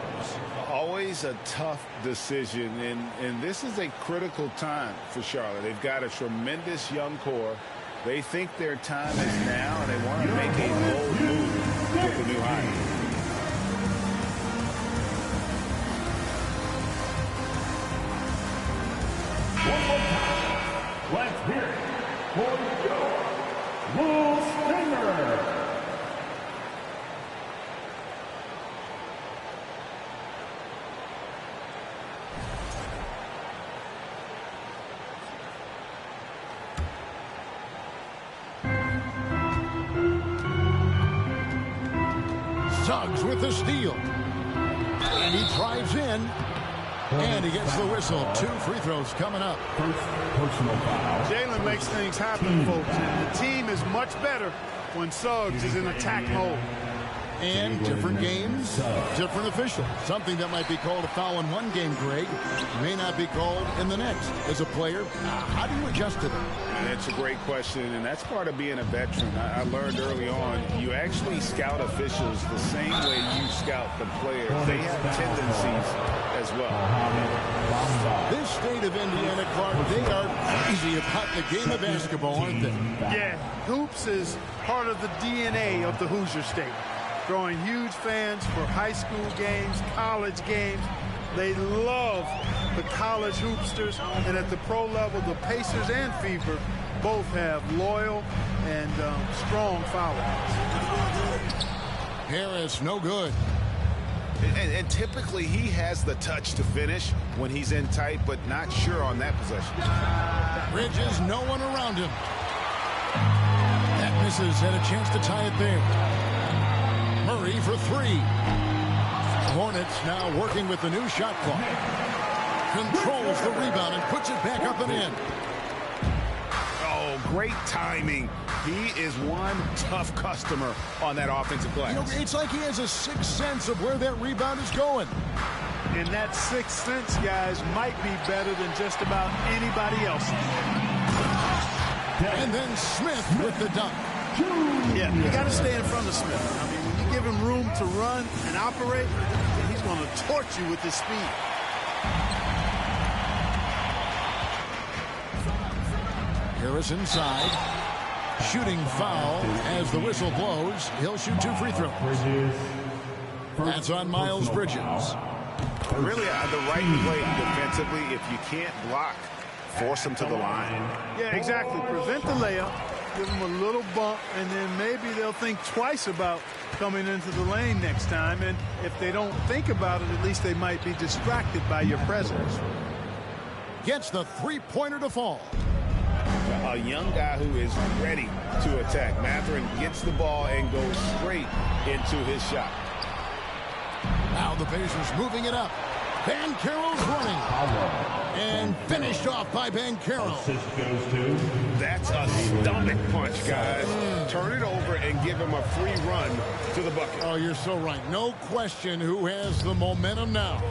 Always a tough decision, and this is a critical time for Charlotte. They've got a tremendous young core. They think their time is now, and they want to make a bold move with the new hire. One more time. Let's hear it for your Will Stinger. Suggs with the steal. And he drives in. And he gets the whistle. 2 free throws coming up. First personal foul. Jalen makes things happen, folks, and the team is much better when Suggs is in attack mode. And different games, different officials. Something that might be called a foul in one game, Greg, may not be called in the next. As a player, how do you adjust to that? It's a great question, and that's part of being a veteran. I learned early on, you actually scout officials the same way you scout the players. They have tendencies as well. This state of Indiana, Clark, they are crazy about the game of basketball, aren't they? Yeah, hoops is part of the DNA of the Hoosier State. Drawing huge fans for high school games, college games. They love the college hoopsters, and at the pro level, the Pacers and Fever both have loyal and strong followers. Harris, no good. And typically he has the touch to finish when he's in tight, but not sure on that possession. Bridges, no one around him. That misses, had a chance to tie it there. Murray for 3. Hornets now working with the new shot clock. Controls the rebound and puts it back up and in. Oh, great timing. He is one tough customer on that offensive glass. You know, it's like he has a sixth sense of where that rebound is going. And that sixth sense, guys, might be better than just about anybody else. And then Smith with the dunk. Yeah, you got to stay in front of Smith. I mean, when you give him room to run and operate, he's going to torch you with his speed. Harris inside. Shooting foul as the whistle blows. He'll shoot 2 free throws. That's on Miles Bridges. Really the right play defensively. If you can't block, force him to the line. Yeah, exactly. Prevent the layup. Give them a little bump, and then maybe they'll think twice about coming into the lane next time. And if they don't think about it, at least they might be distracted by your presence. Gets the three-pointer to fall. A young guy who is ready to attack. Mathurin gets the ball and goes straight into his shot. Now the Pacers moving it up. Banchero's running. And finished off by Banchero. That's a stomach punch, guys. Turn it over and give him a free run to the bucket. Oh, you're so right. No question who has the momentum now.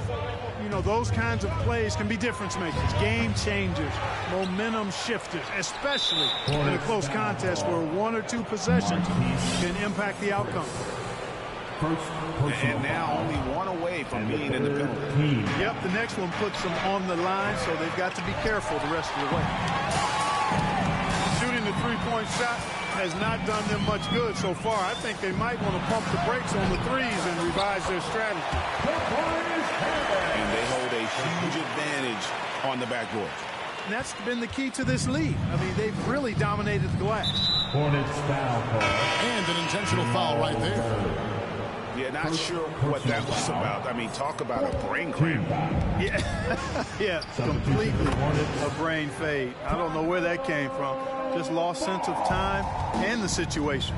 You know, those kinds of plays can be difference makers, game changers, momentum shifters, especially in a close contest where 1 or 2 possessions can impact the outcome. And now only 1 away from being in the penalty. Yep, the next one puts them on the line, so they've got to be careful the rest of the way. Shooting the three-point shot has not done them much good so far. I think they might want to pump the brakes on the threes and revise their strategy. And they hold a huge advantage on the backboard. And that's been the key to this lead. I mean, they've really dominated the glass. Hornets foul call. And an intentional foul right there. Yeah, not sure what that was about. I mean, talk about a brain cramp. Yeah, completely a brain fade. I don't know where that came from. Just lost sense of time and the situation.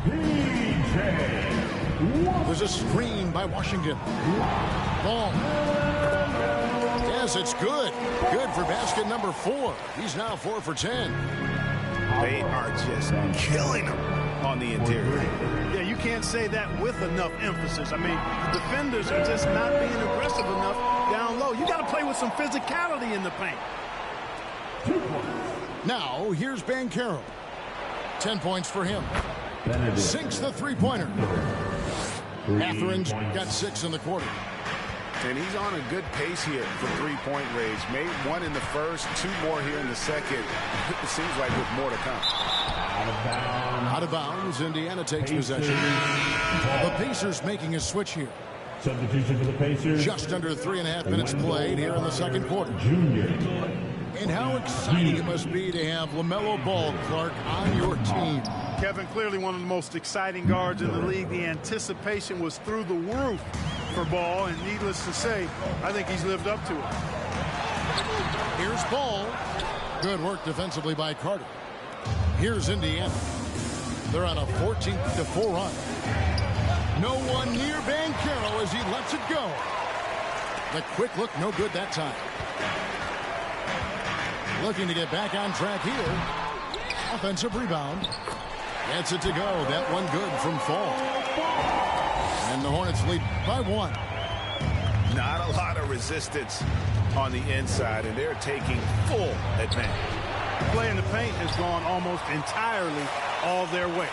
There's a screen by Washington. Ball. Yes, it's good. Good for basket number 4. He's now 4 for 10. They are just killing him on the interior. Yeah, you can't say that with enough emphasis. I mean, the defenders are just not being aggressive enough down low. You got to play with some physicality in the paint. Now, here's Banchero. 10 points for him. Sinks the three-pointer. Athering's got 6 in the quarter. And he's on a good pace here for three-point range. Made 1 in the first, 2 more here in the second. It seems like with more to come. Out of bounds. Indiana takes possession. The Pacers making a switch here. Substitution for the Pacers. Just under 3.5 minutes played here in the second quarter. Junior. And how exciting it must be to have LaMelo Ball, Clark, on your team. Kevin, clearly one of the most exciting guards in the league. The anticipation was through the roof for Ball, and needless to say, I think he's lived up to it. Here's Ball. Good work defensively by Carter. Here's Indiana. They're on a 14-4 run. No one near Banchero as he lets it go. The quick look, no good that time. Looking to get back on track here. Offensive rebound. Gets it to go. That one good from Fall. And the Hornets lead by 1. Not a lot of resistance on the inside, and they're taking full advantage. Play in the paint has gone almost entirely all their way.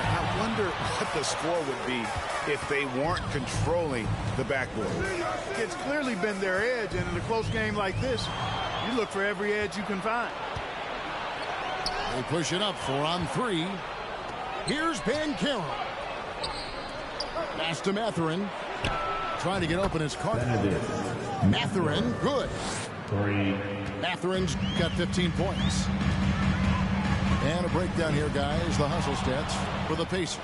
I wonder what the score would be if they weren't controlling the backboard. It's clearly been their edge, and in a close game like this, you look for every edge you can find. They push it up 4 on 3. Here's Banchero. Pass to Matherin. Trying to get open his Carter. Matherin, good. 3. Matherin's got 15 points. And a breakdown here, guys. The hustle stats for the Pacers.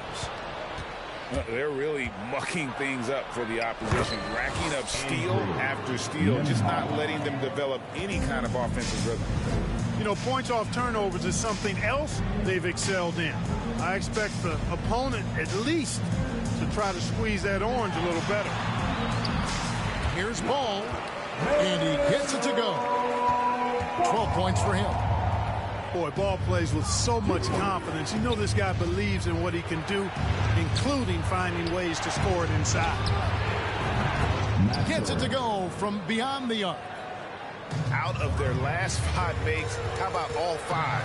They're really mucking things up for the opposition, racking up steal after steal, just not letting them develop any kind of offensive rhythm. You know, points off turnovers is something else they've excelled in. I expect the opponent at least to try to squeeze that orange a little better. Here's Ball, and he gets it to go. 12 points for him. Boy, Ball plays with so much confidence. You know this guy believes in what he can do, including finding ways to score it inside. Gets it to go from beyond the arc. Out of their last 5 makes, how about all 5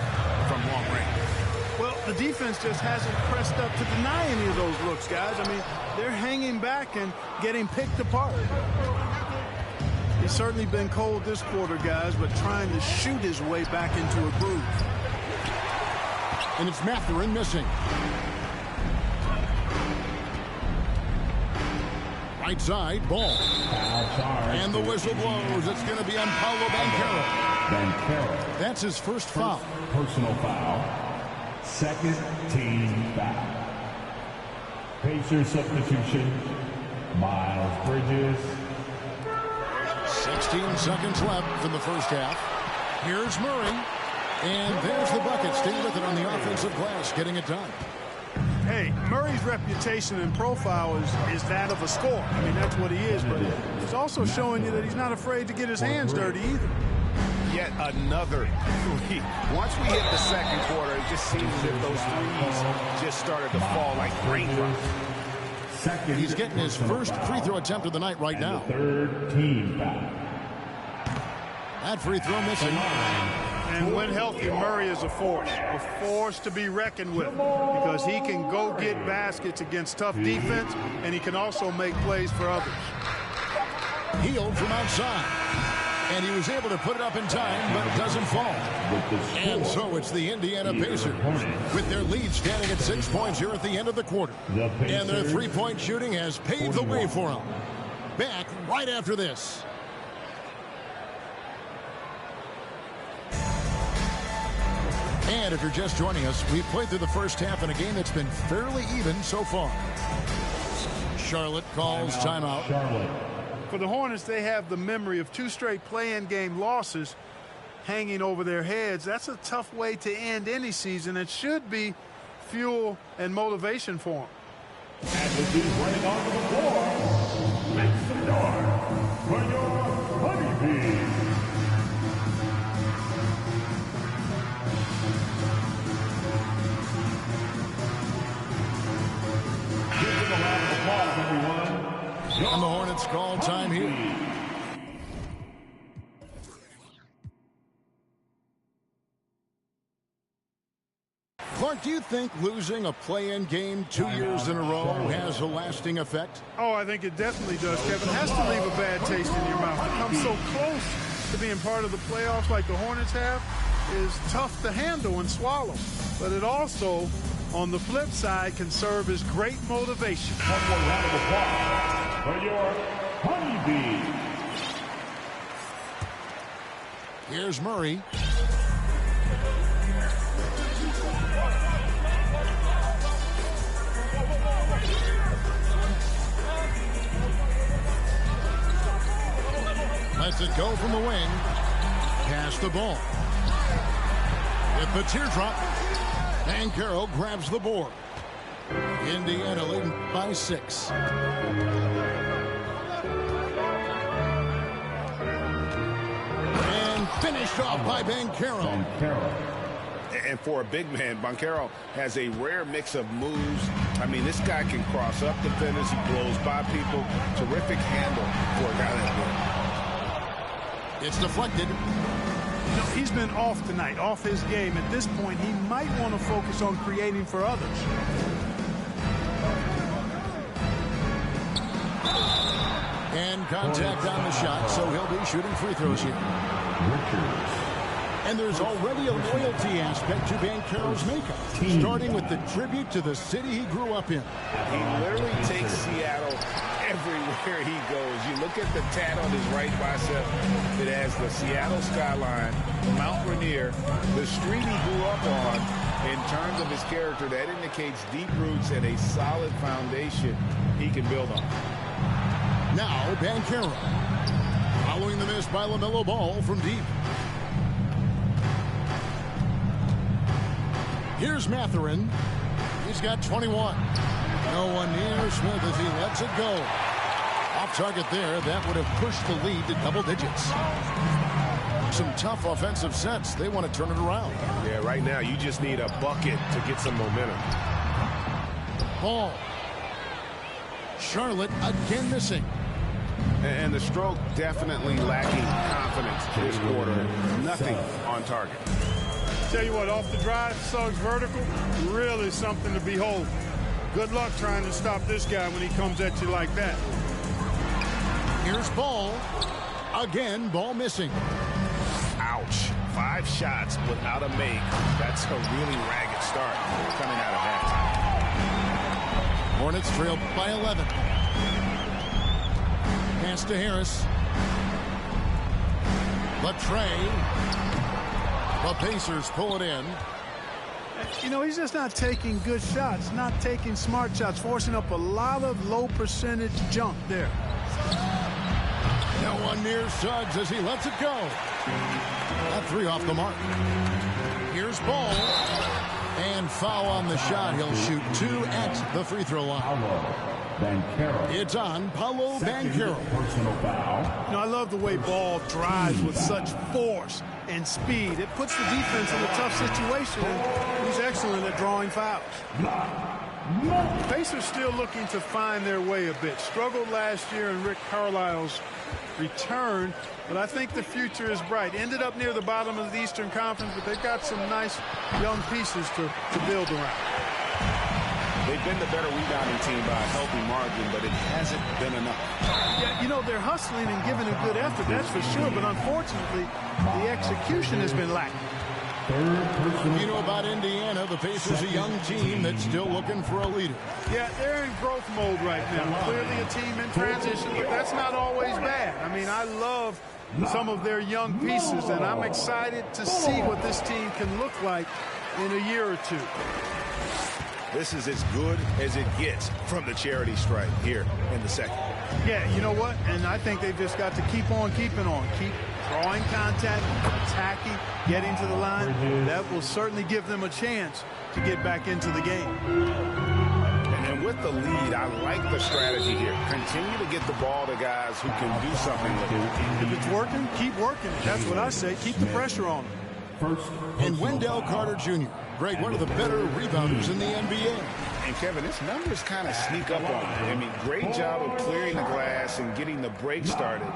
from long range? Well, the defense just hasn't pressed up to deny any of those looks, guys. I mean, they're hanging back and getting picked apart. He's certainly been cold this quarter, guys, but trying to shoot his way back into a groove. And it's Matherin missing. Right side, Ball. And the whistle blows. It's going to be on Paolo Banchero. That's his first foul. Personal foul. Second team foul. Pacers substitution. Miles Bridges. 16 seconds left in the first half. Here's Murray. And there's the bucket. Stay with it on the offensive glass, getting it done. Hey, Murray's reputation and profile is that of a scorer. I mean, that's what he is, but he's also showing you that he's not afraid to get his hands dirty either. Yet another 3. Once we hit the second quarter, it just seems as if those threes just started to fall like raindrops. He's getting his first free throw attempt of the night right now. Third team foul. That free throw missing. And when healthy, Murray is a force to be reckoned with, because he can go get baskets against tough defense, and he can also make plays for others. Healed from outside. And he was able to put it up in time, but it doesn't fall. And so it's the Indiana Pacers with their lead standing at 6 points here at the end of the quarter. And their three-point shooting has paved the way for them. back right after this. And if you're just joining us, we've played through the first half in a game that's been fairly even so far. Charlotte calls timeout. For the Hornets, they have the memory of 2 straight play-in game losses hanging over their heads. That's a tough way to end any season. It should be fuel and motivation for them. And with these running onto the floor, make some noise for your honeybees. Give them a round of applause, everyone. And the Hornets call time here. Clark, do you think losing a play-in game 2 years in a row has a lasting effect? Oh, I think it definitely does, Kevin. It has to leave a bad taste in your mouth. To come so close to being part of the playoffs like the Hornets have is tough to handle and swallow. But it also, on the flip side, can serve as great motivation. One more round of applause for your honeybees. Here's Murray. Lets it go from the wing. Pass the ball. With the teardrop. Banchero grabs the board. Indiana leading by 6. And finished off by Banchero. And for a big man, Banchero has a rare mix of moves. I mean, this guy can cross up defenders. He blows by people. Terrific handle for a guy that big. It's deflected. You know, he's been off tonight, off his game. At this point, he might want to focus on creating for others. And contact on the shot, so he'll be shooting free throws here. And there's already a loyalty aspect to Banchero's makeup, starting with the tribute to the city he grew up in. He literally takes Seattle everywhere he goes. You look at the tat on his right bicep. It has the Seattle skyline, Mount Rainier, the street he grew up on. In terms of his character, that indicates deep roots and a solid foundation he can build on. Now Banchero, following the miss by LaMelo Ball from deep. Here's Mathurin. He's got 21. No one near Smith as he lets it go. Off target there. That would have pushed the lead to double digits. Some tough offensive sets. They want to turn it around. Yeah, right now you just need a bucket to get some momentum. Ball. Charlotte again missing. And the stroke definitely lacking confidence this quarter. Nothing on target. Tell you what, off the drive, Suggs vertical, really something to behold. Good luck trying to stop this guy when he comes at you like that. Here's Ball. Again, Ball missing. Ouch. 5 shots without a make. That's a really ragged start coming out of halftime. Hornets trail by 11. Pass to Harris. Latrey. The Pacers pull it in. You know, he's just not taking good shots, not taking smart shots, forcing up a lot of low percentage jump there. No one near Suggs as he lets it go. That 3 off the mark. Here's Ball. And foul on the shot. He'll shoot 2 at the free throw line. It's on Paolo Banchero. You know, I love the way Ball drives with such force and speed. It puts the defense in a tough situation, and he's excellent at drawing fouls. The Pacers still looking to find their way a bit. Struggled last year in Rick Carlisle's return, but I think the future is bright. Ended up near the bottom of the Eastern Conference, but they've got some nice young pieces to build around. They've been the better rebounding team by a healthy margin, but it hasn't been enough. Yeah, you know, they're hustling and giving a good effort, that's for sure, but unfortunately, the execution has been lacking. You know about Indiana, the Pacers, a young team that's still looking for a leader. Yeah, they're in growth mode right now. Clearly a team in transition, but that's not always bad. I mean, I love some of their young pieces, and I'm excited to see what this team can look like in a year or two. This is as good as it gets from the charity stripe here in the second. Yeah, you know what? And I think they've just got to keep on keeping on. Keep drawing contact, attacking, getting to the line. That will certainly give them a chance to get back into the game. And with the lead, I like the strategy here. Continue to get the ball to guys who can do something with it. If it's working, keep working it. That's what I say. Keep the pressure on them. And Wendell Carter Jr., Greg, one of the better rebounders in the NBA. And Kevin, his numbers kind of sneak up on him. I mean, great job of clearing the glass and getting the break started.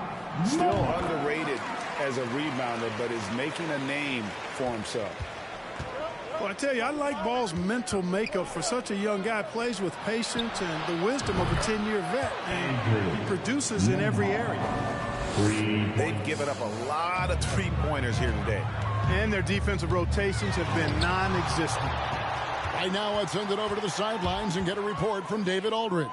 Still underrated as a rebounder, but is making a name for himself. Well, I tell you, I like Ball's mental makeup for such a young guy. Plays with patience and the wisdom of a 10-year vet, and he produces in every area. They've given up a lot of three-pointers here today. And their defensive rotations have been non-existent. Right now, let's send it over to the sidelines and get a report from David Aldridge.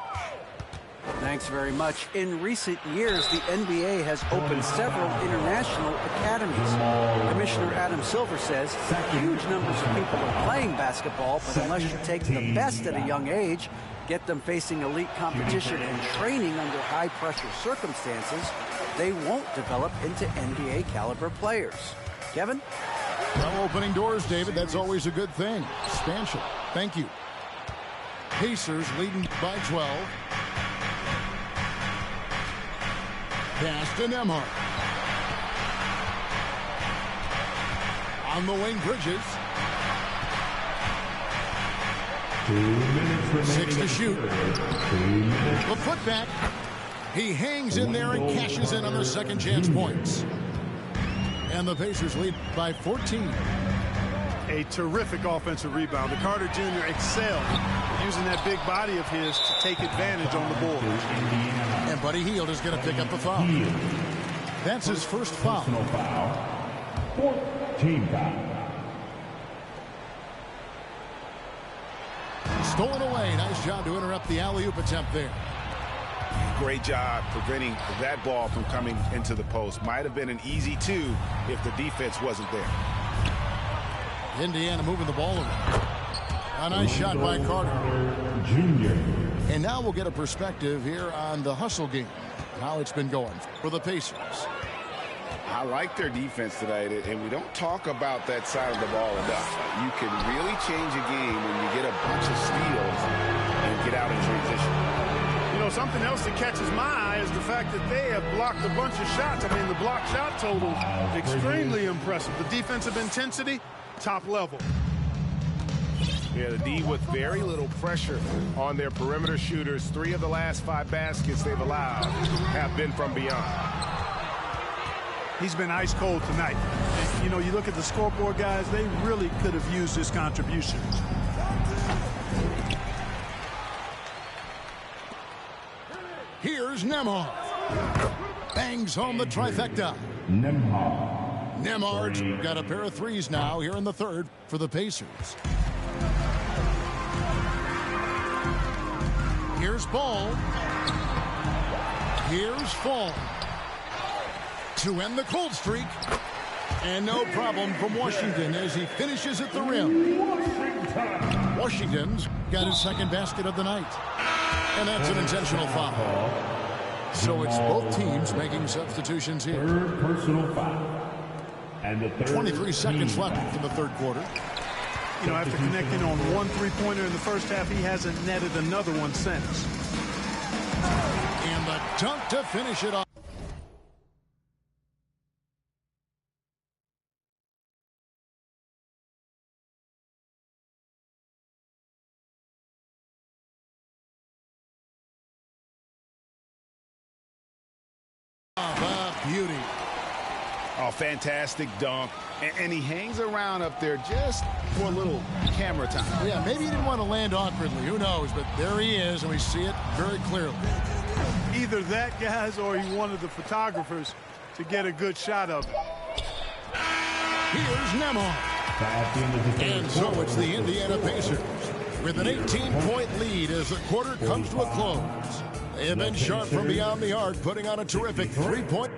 Thanks very much. In recent years, the NBA has opened several international academies. Commissioner Adam Silver says huge numbers of people are playing basketball, but unless you take the best at a young age, get them facing elite competition and training under high-pressure circumstances, they won't develop into NBA-caliber players. Kevin? Well, opening doors, David, that's always a good thing. Expansion. Thank you. Pacers leading by 12. Pass to Nembhard. On the wing, Bridges. 6 to shoot. The putback. He hangs in there and cashes in on the second chance points. And the Pacers lead by 14. A terrific offensive rebounder. Carter Jr. excelled using that big body of his to take advantage on the board. And Buddy Hield is going to pick up the foul. That's his first foul. Team foul. Stolen away. Nice job to interrupt the alley-oop attempt there. Great job preventing that ball from coming into the post. Might have been an easy two if the defense wasn't there. Indiana moving the ball around. A nice shot by Carter. Junior. And now we'll get a perspective here on the hustle game. How it's been going for the Pacers. I like their defense tonight, and we don't talk about that side of the ball enough. You can really change a game when you get a bunch of steals and get out in transition. You know, something else that catches my eye is the fact that they have blocked a bunch of shots. I mean, the block shot total, extremely impressive. The defensive intensity, top level. Yeah, the D with very little pressure on their perimeter shooters. 3 of the last 5 baskets they've allowed have been from beyond. He's been ice cold tonight. And, you know, you look at the scoreboard, guys, they really could have used his contribution. Here's Nembhard. Bangs home the trifecta. Nembhard's got a pair of threes now here in the third for the Pacers. Here's Ball. Here's Fall. To end the cold streak. And no problem from Washington as he finishes at the rim. Washington's got his second basket of the night. And that's an intentional foul. So it's both teams making substitutions here. Third personal foul. And the third 23 seconds left in the third quarter. You know, after connecting on 1 3-pointer in the first half, he hasn't netted another one since. And the dunk to finish it off. Beauty. Oh, fantastic dunk. And he hangs around up there just for a little camera time. Yeah, maybe he didn't want to land awkwardly. Who knows? But there he is, and we see it very clearly. Either that, guys, or he wanted the photographers to get a good shot of it. Here's Nembhard. And so it's the Indiana Pacers with an 18-point lead as the quarter comes to a close. They have been sharp from beyond the arc, putting on a terrific three-point.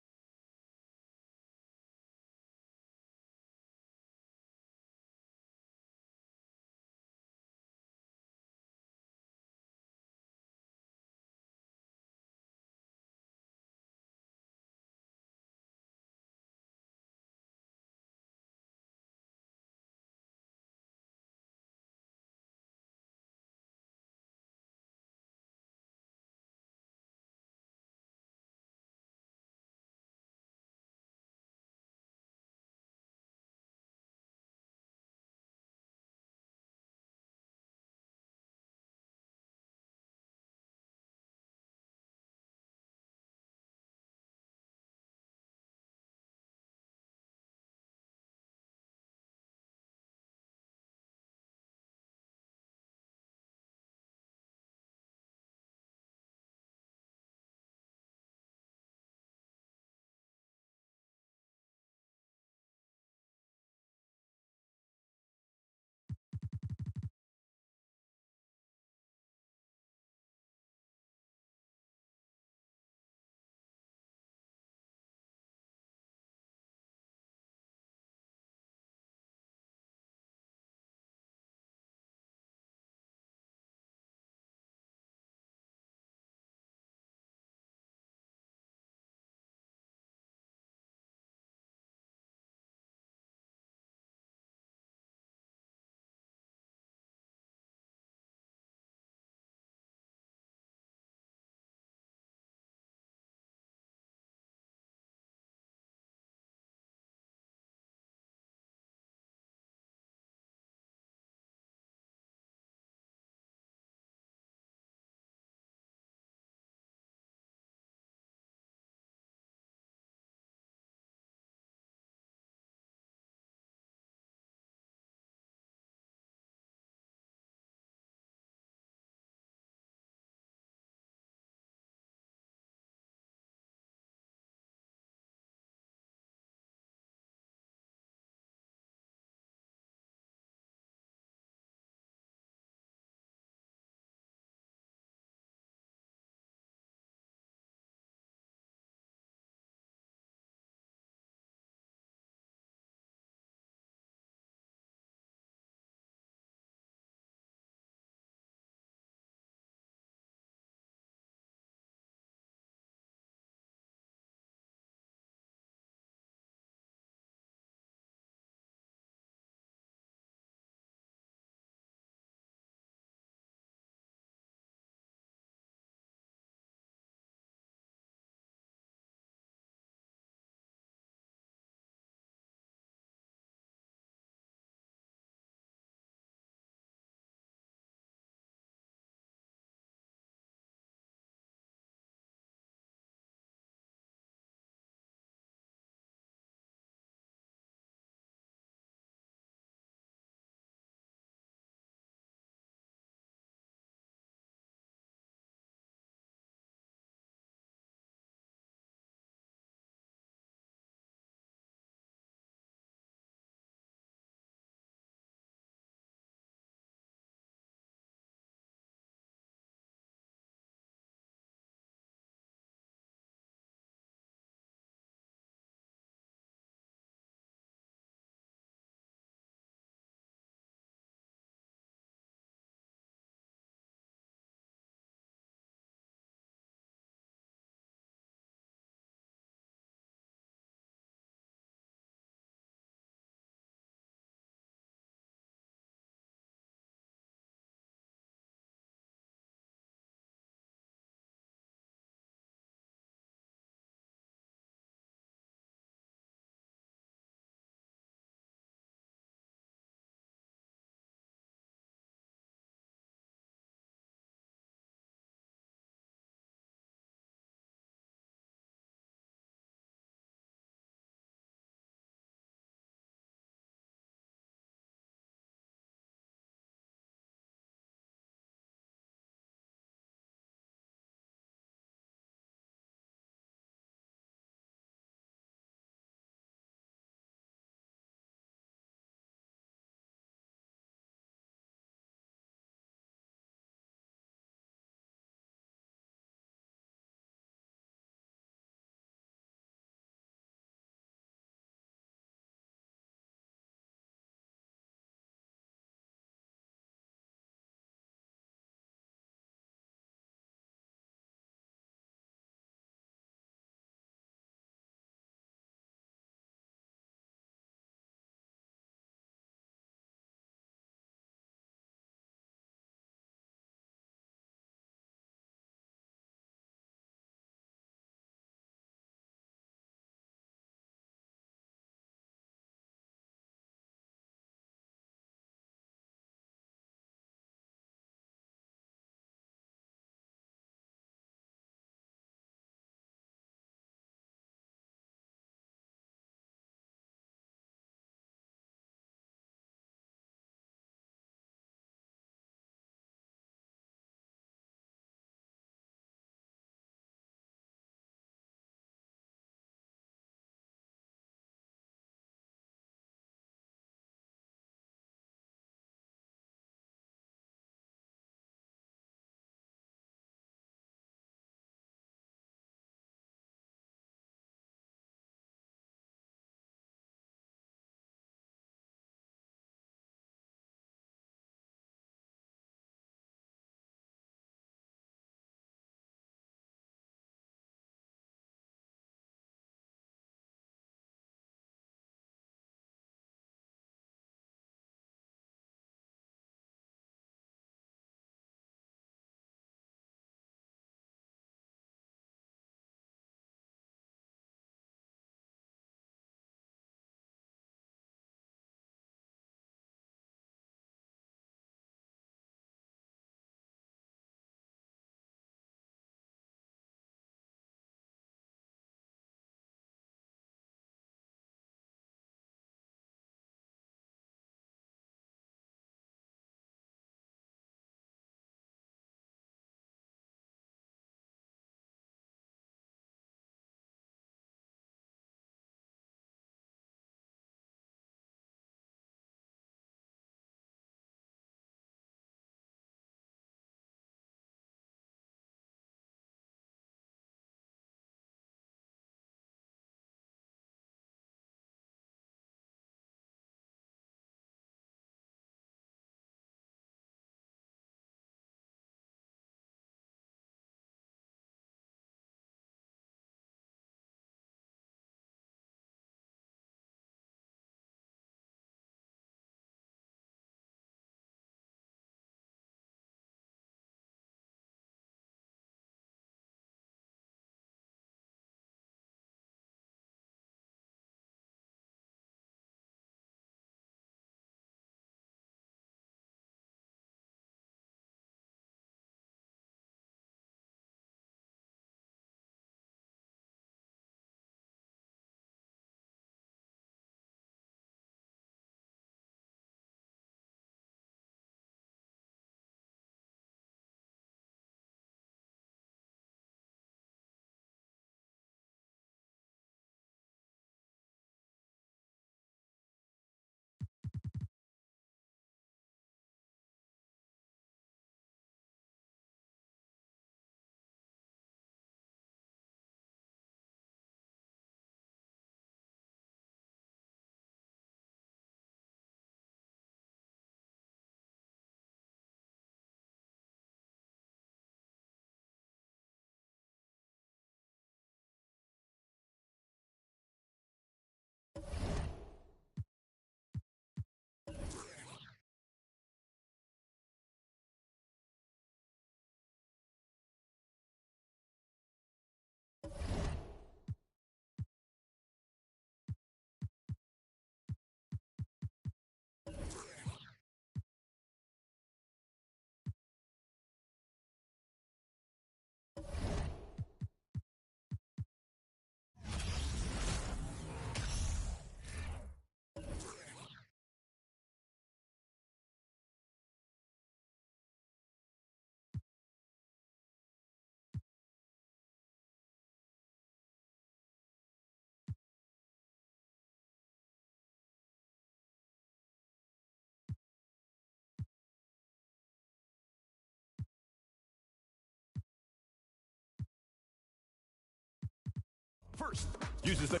First, uses the...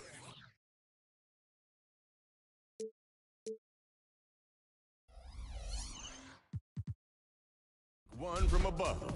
One from above.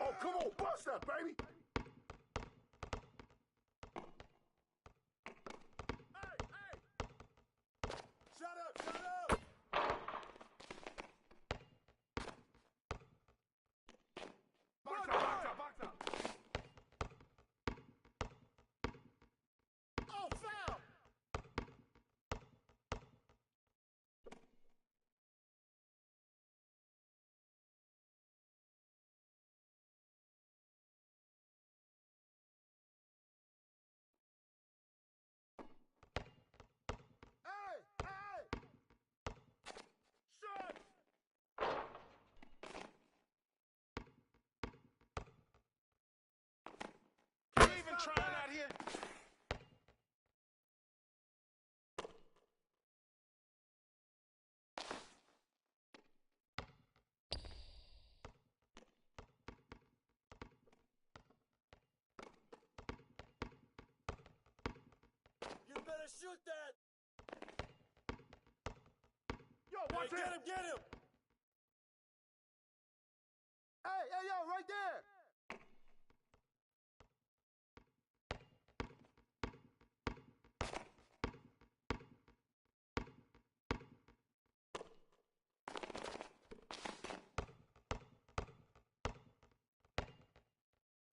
Oh, come on, bust that, baby. Hey! Shut up! Box out. Oh, foul! Hey! Shut! You even trying out here? You better shoot that! Yo, watch him! Get him! Hey, yo, right there!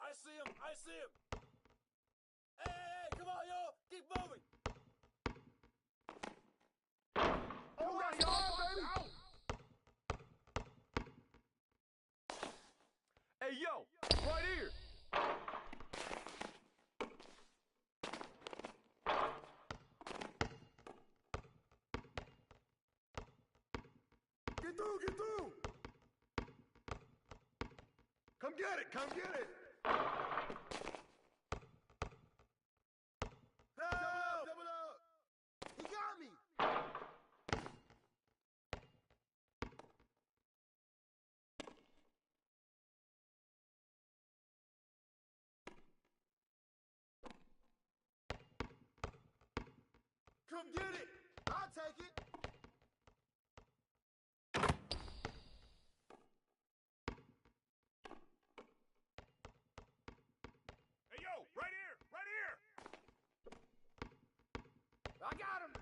I see him! Hey, come on, yo! Keep moving! Oh, that's all, baby! Hey, yo, right here. Get through! Come get it! Help! Double up! He got me! Come get it! I'll take it! Hey, yo, right here! I got him!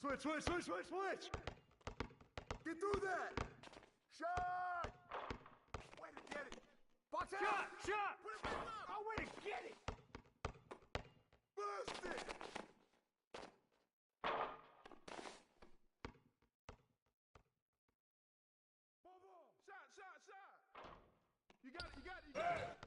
Switch, switch, switch, switch, switch! Get through that! Shot! Way to get it! Box out! Shot! Shot! Put it back up! Oh, way to get it! Bust it! Boom, boom! Shot, shot, shot! You got it, you got it, you got it!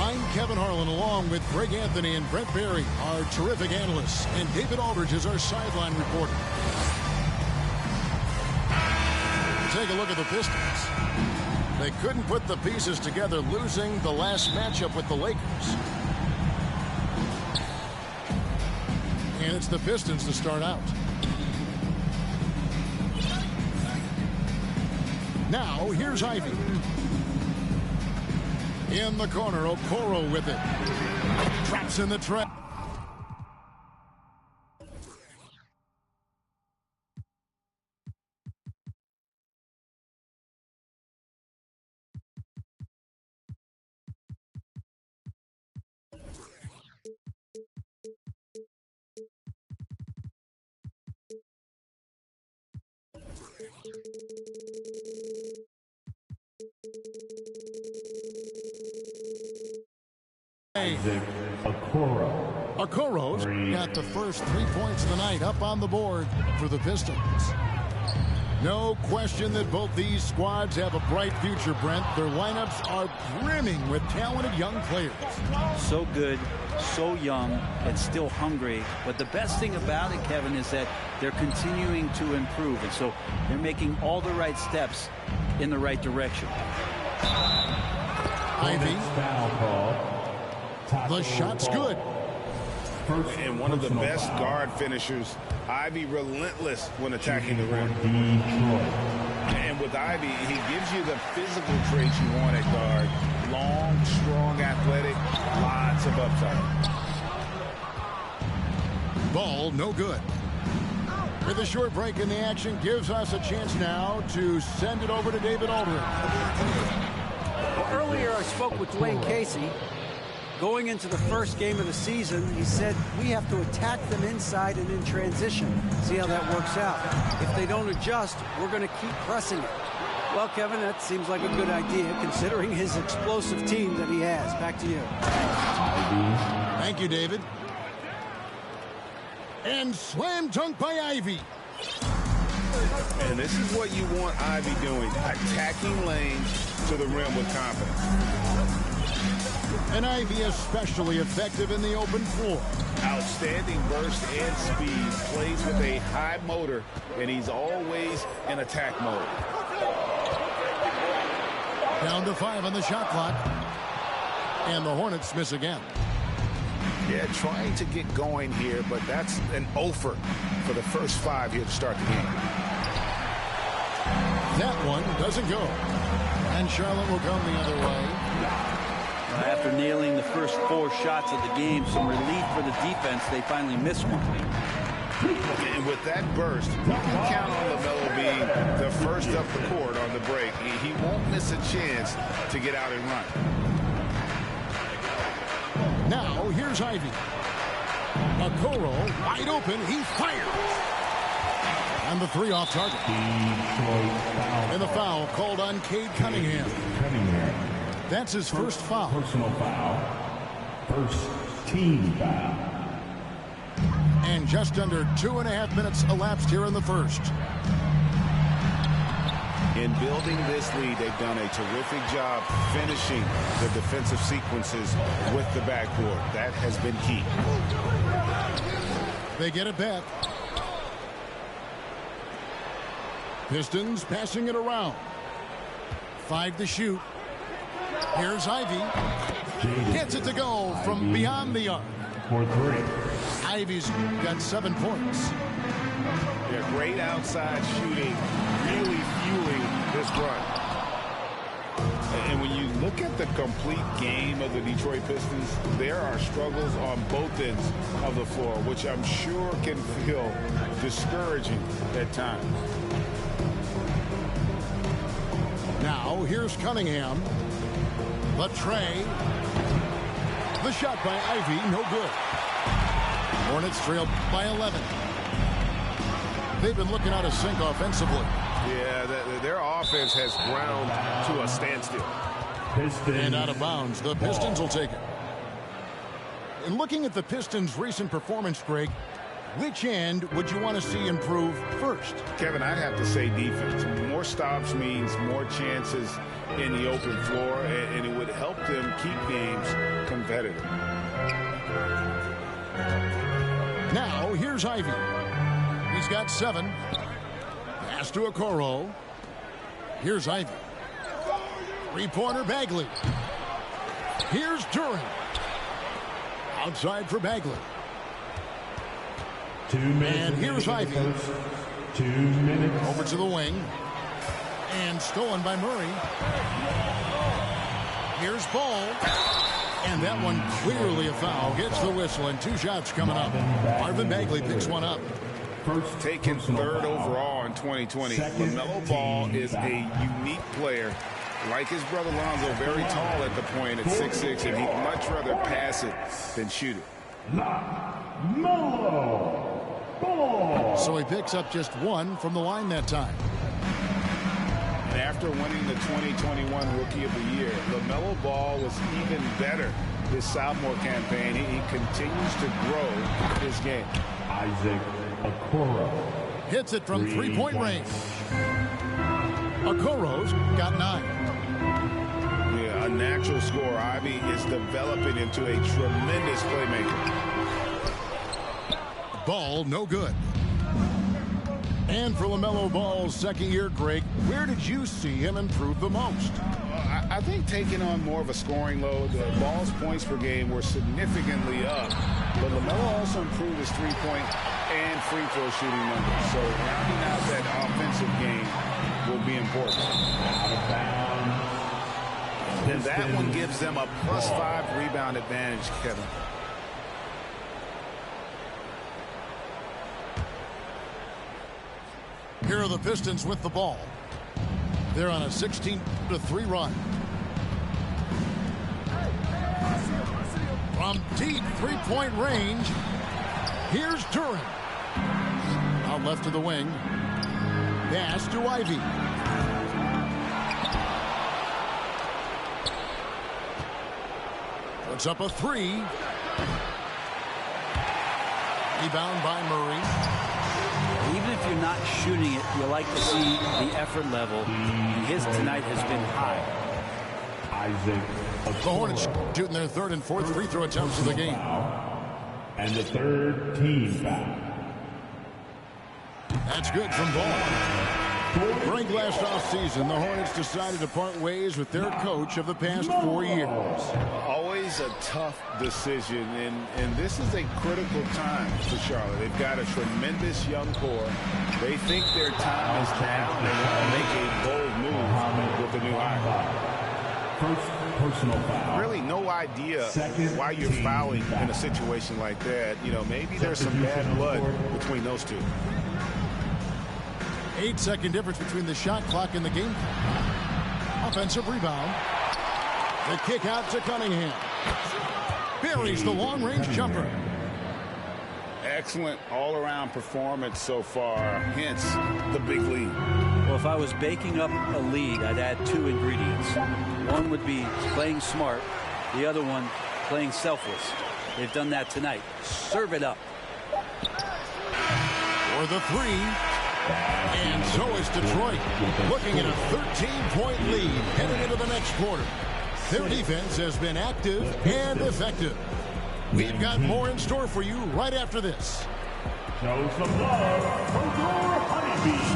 I'm Kevin Harlan, along with Greg Anthony and Brent Barry, our terrific analysts, and David Aldridge is our sideline reporter. Take a look at the Pistons. They couldn't put the pieces together, losing the last matchup with the Lakers. And it's the Pistons to start out. Now, here's Ivy. In the corner, Okoro with it. Traps in the trap. Okoro's got the first 3 points of the night up on the board for the Pistons. No question that both these squads have a bright future, Brent. Their lineups are brimming with talented young players. So good, so young, and still hungry. But the best thing about it, Kevin, is that they're continuing to improve. And so they're making all the right steps in the right direction. Ivy. The shot's good. And one of the best guard finishers. Ivy relentless when attacking the rim. And with Ivy, he gives you the physical traits you want at guard. Long, strong, athletic, lots of upside. Ball no good. With a short break in the action, gives us a chance now to send it over to David Aldridge. Well, earlier I spoke with Dwayne Casey. Going into the first game of the season, he said we have to attack them inside and in transition. See how that works out. If they don't adjust, we're going to keep pressing it. Well, Kevin, that seems like a good idea considering his explosive team that he has. Back to you. Thank you, David. And slam dunk by Ivy. And this is what you want Ivy doing. Attacking lanes to the rim with confidence. And Ivy especially effective in the open floor. Outstanding burst and speed. Plays with a high motor, and he's always in attack mode. Down to 5 on the shot clock. And the Hornets miss again. Yeah, trying to get going here, but that's an offer for the first 5 here to start the game. That one doesn't go. And Charlotte will come the other way. After nailing the first 4 shots of the game, some relief for the defense. They finally missed one. And with that burst, you can count on LaMelo being the first up the court on the break. He won't miss a chance to get out and run. Now, here's Ivy. Okoro wide open. He fires. And the 3 off target. And the foul called on Cade Cunningham. That's his first foul. Personal foul. First team foul. And just under 2.5 minutes elapsed here in the first. In building this lead, they've done a terrific job finishing the defensive sequences with the backboard. That has been key. They get it back. Pistons passing it around. 5 to shoot. Here's Ivy. Gets it to go from beyond the arc. For 3. Ivy's got 7 points. Yeah, great outside shooting, really fueling this run. And when you look at the complete game of the Detroit Pistons, there are struggles on both ends of the floor, which I'm sure can feel discouraging at times. Now, here's Cunningham. The tray. The shot by Ivy, no good. Hornets trail by 11. They've been looking out of sync offensively. Yeah, their offense has ground to a standstill. And out of bounds. The Pistons will take it. And looking at the Pistons' recent performance, Greg, which end would you want to see improve first? Kevin, I'd have to say defense. More stops means more chances in the open floor, and it would help them keep games competitive. Now, here's Ivy. He's got 7. Pass to Okoro. Here's Ivy. 3-pointer Bagley. Here's Duran. Outside for Bagley. 2 minutes. And here's Ivy. 2 minutes. Over to the wing. And stolen by Murray. Here's Ball. And that one clearly a foul. Gets the whistle, and 2 shots coming up. Marvin Bagley picks one up. Taken 3rd overall in 2020. LaMelo Ball is a unique player. Like his brother Lonzo, very tall at the point at 6'6", and he'd much rather pass it than shoot it. LaMelo Ball. So he picks up just 1 from the line that time. And after winning the 2021 Rookie of the Year, LaMelo Ball was even better this sophomore campaign. He continues to grow his game. Isaac Okoro hits it from 3-point range. Okoro's got 9. Yeah, a natural scorer. Ivy is developing into a tremendous playmaker. Ball no good. And for LaMelo Ball's second year, Greg, where did you see him improve the most? I think taking on more of a scoring load. Ball's points per game were significantly up, but LaMelo also improved his three-point and free throw shooting numbers. So rounding out that offensive game will be important. And that one gives them a +5 rebound advantage, Kevin. Here are the Pistons with the ball. They're on a 16-3 run. From deep three-point range, here's Duran. Out left to the wing. Pass to Ivy. Puts up a 3. Rebound by Murray. Even if you're not shooting it, you like to see the effort level. And his tonight has been high. The Hornets shooting their third and fourth free throw attempts of the game. And the third team foul. That's good from Ball. Greg, last offseason, the Hornets decided to part ways with their coach of the past 4 years. Always a tough decision, and this is a critical time for Charlotte. They've got a tremendous young core. They think their time is now. They want to make a bold move with the new hire. First personal foul. Really no idea why you're fouling in a situation like that. You know, maybe there's some bad blood between those two. 8-second difference between the shot clock and the game. Offensive rebound. The kick out to Cunningham. Buries the long-range jumper. Excellent all-around performance so far, hence the big lead. Well, if I was baking up a lead, I'd add 2 ingredients. One would be playing smart. The other one, playing selfless. They've done that tonight. Serve it up. For the 3. And so is Detroit, looking at a 13-point lead heading into the next quarter. Their defense has been active and effective. We've got more in store for you right after this. Show some love for your honeybees.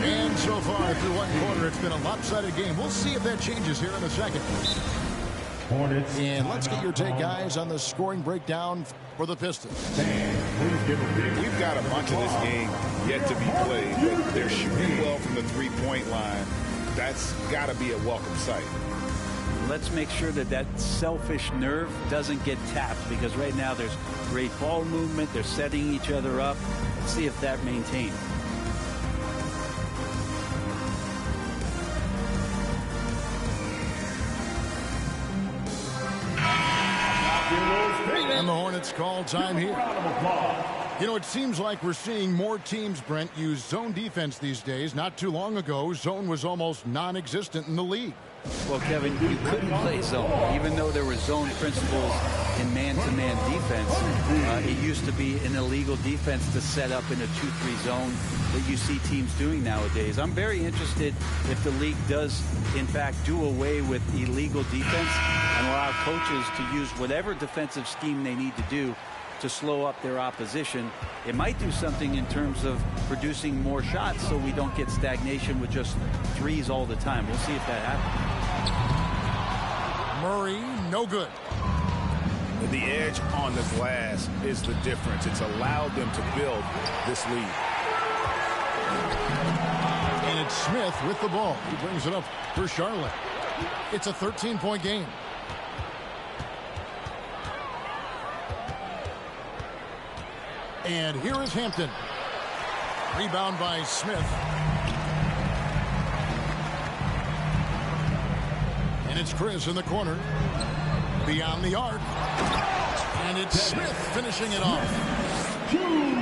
And so far through one quarter, it's been a lopsided game. We'll see if that changes here in a second. Hornets. And let's get your take, guys, on the scoring breakdown for the Pistons. We've got a bunch of this game yet to be played, but they're shooting well from the three-point line. That's got to be a welcome sight. Let's make sure that that selfish nerve doesn't get tapped, because right now there's great ball movement. They're setting each other up. Let's see if that maintains. And the Hornets call time here. You know, it seems like we're seeing more teams, Brent, use zone defense these days. Not too long ago, zone was almost non-existent in the league. Well, Kevin, you couldn't play zone. Even though there were zone principles in man-to-man defense, it used to be an illegal defense to set up in a 2-3 zone that you see teams doing nowadays. I'm very interested if the league does, in fact, do away with illegal defense and allow coaches to use whatever defensive scheme they need to do to slow up their opposition. It might do something in terms of producing more shots so we don't get stagnation with just threes all the time. We'll see if that happens. Murray, no good. The edge on the glass is the difference. It's allowed them to build this lead. And it's Smith with the ball. He brings it up for Charlotte. It's a 13-point game. And here is Hampton. Rebound by Smith. And it's Chris in the corner. Beyond the arc. And it's Smith finishing it off.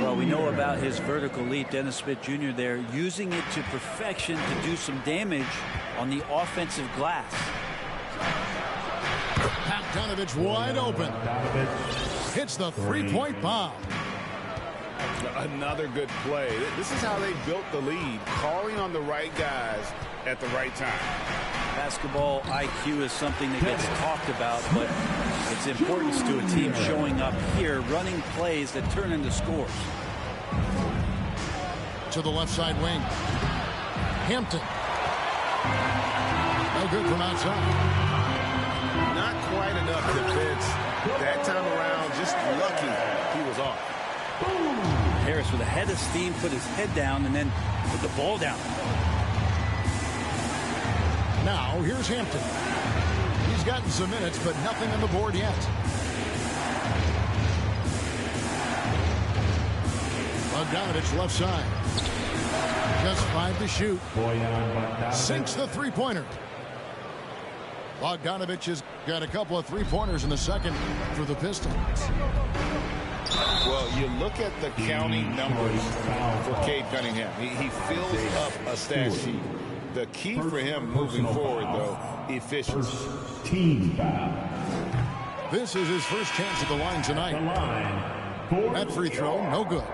Well, we know about his vertical leap. Dennis Smith Jr. there using it to perfection to do some damage on the offensive glass. Bogdanovich wide open. Hits the three-point bomb. Another good play. This is how they built the lead, calling on the right guys at the right time. Basketball IQ is something that gets talked about, but its importance to a team showing up here, running plays that turn into scores. To the left side wing. Hampton. No good from outside. Not quite enough defense that time around. Just lucky he was off. Harris with a head of steam put his head down and then put the ball down. Now here's Hampton. He's gotten some minutes, but nothing on the board yet. Bogdanovich left side. Just 5 to shoot. Sinks the three-pointer. Bogdanovich has got a couple of three-pointers in the second for the Pistons. Well, you look at the counting numbers for Cade Cunningham. He fills up a stat sheet. The key for him moving forward, though, efficiency. Team foul. This is his first chance at the line tonight. That free throw, no good.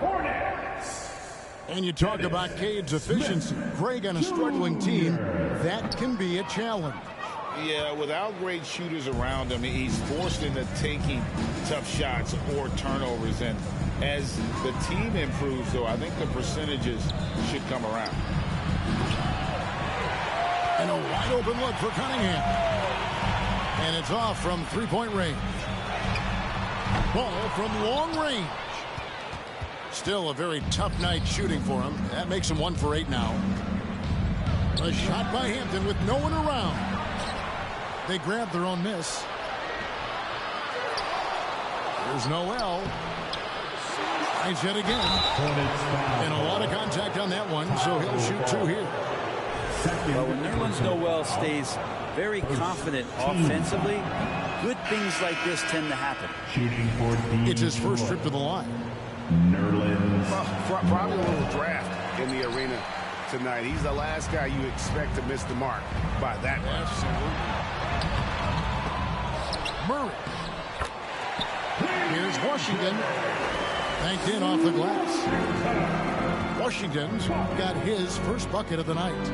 And you talk about Cade's efficiency. Greg on a struggling team, that can be a challenge. Yeah, without great shooters around him, he's forced into taking tough shots or turnovers. And as the team improves, though, I think the percentages should come around. And a wide open look for Cunningham. And it's off from three-point range. Ball from long range. Still a very tough night shooting for him. That makes him 1 for 8 now. A shot by Hampton with no one around. They grab their own miss. Here's Noel. Nice hit again. And a lot of contact on that one, so he'll shoot 2 here. Well, when Nerlens Noel stays very confident offensively, good things like this tend to happen. It's his first trip to the line. Nerlens. Probably a little draft in the arena tonight. He's the last guy you expect to miss the mark by that much. Murray. Here's Washington. Banked in off the glass. Washington's got his first bucket of the night.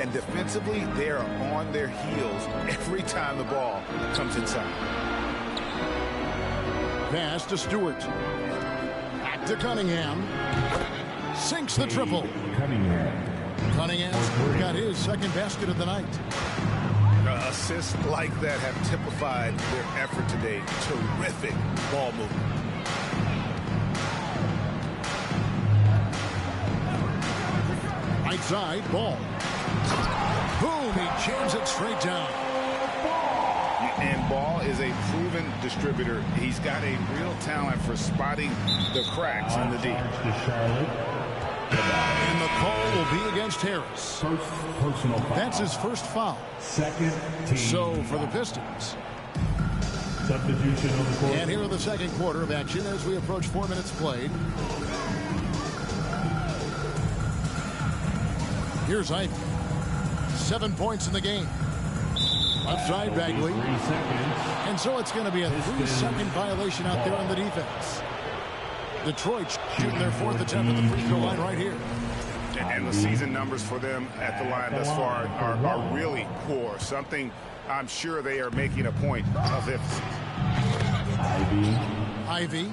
And defensively, they are on their heels every time the ball comes inside. Pass to Stewart. Back to Cunningham. Sinks the triple. Cunningham's got his second basket of the night. Assists like that have typified their effort today. Terrific ball movement. Right side, Ball. Boom, he jams it straight down. And Ball is a proven distributor. He's got a real talent for spotting the cracks in the D. And the call will be against Harris. That's his first foul. So for the Pistons. Substitution on the court. And here in the second quarter of action as we approach 4 minutes played. Here's Ivy. 7 points in the game. Left side, Bagley. And so it's going to be a 3-second violation out there on the defense. Detroit shooting their 4th attempt at the free throw line right here. And the season numbers for them at the line thus far are really poor. Something I'm sure they are making a point of emphasis. Ivy.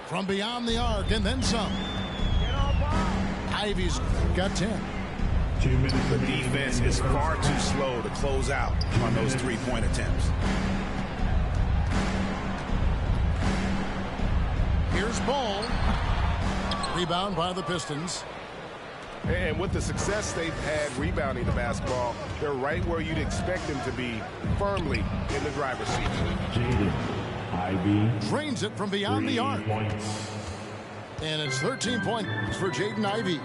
From beyond the arc and then some. Ivy's got 10. 2 minutes. The defense is far too slow to close out on those three-point attempts. Here's Ball. Rebound by the Pistons. And with the success they've had rebounding the basketball, they're right where you'd expect them to be, firmly in the driver's seat. Jaden Ivy. Drains it from beyond the arc. And it's 13 points for Jaden Ivey.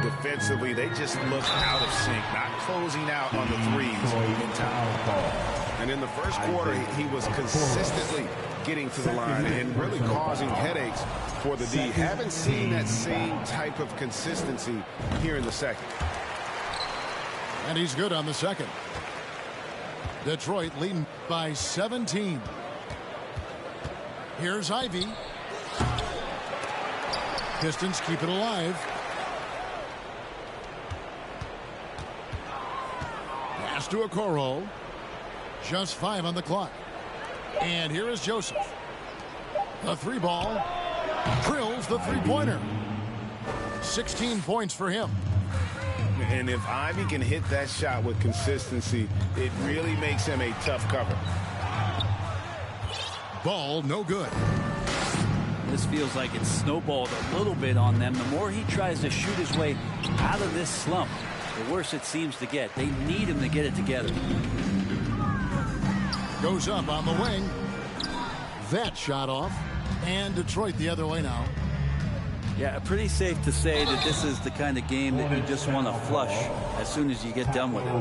Defensively, they just look out of sync, not closing out on the threes in time. And in the first quarter, he was consistently getting to the line and really causing headaches for the D. Haven't seen that same type of consistency here in the second. And he's good on the second. Detroit leading by 17. Here's Ivy. Pistons keep it alive. Pass to Okoro. Just 5 on the clock. And here is Joseph. The 3-ball. Drills the 3-pointer. 16 points for him. And if Ivy can hit that shot with consistency, it really makes him a tough cover. Ball no good. This feels like it's snowballed a little bit on them. The more he tries to shoot his way out of this slump, the worse it seems to get. They need him to get it together. Goes up on the wing. That shot off. And Detroit the other way now. Yeah, pretty safe to say that this is the kind of game that you just want to flush as soon as you get done with it.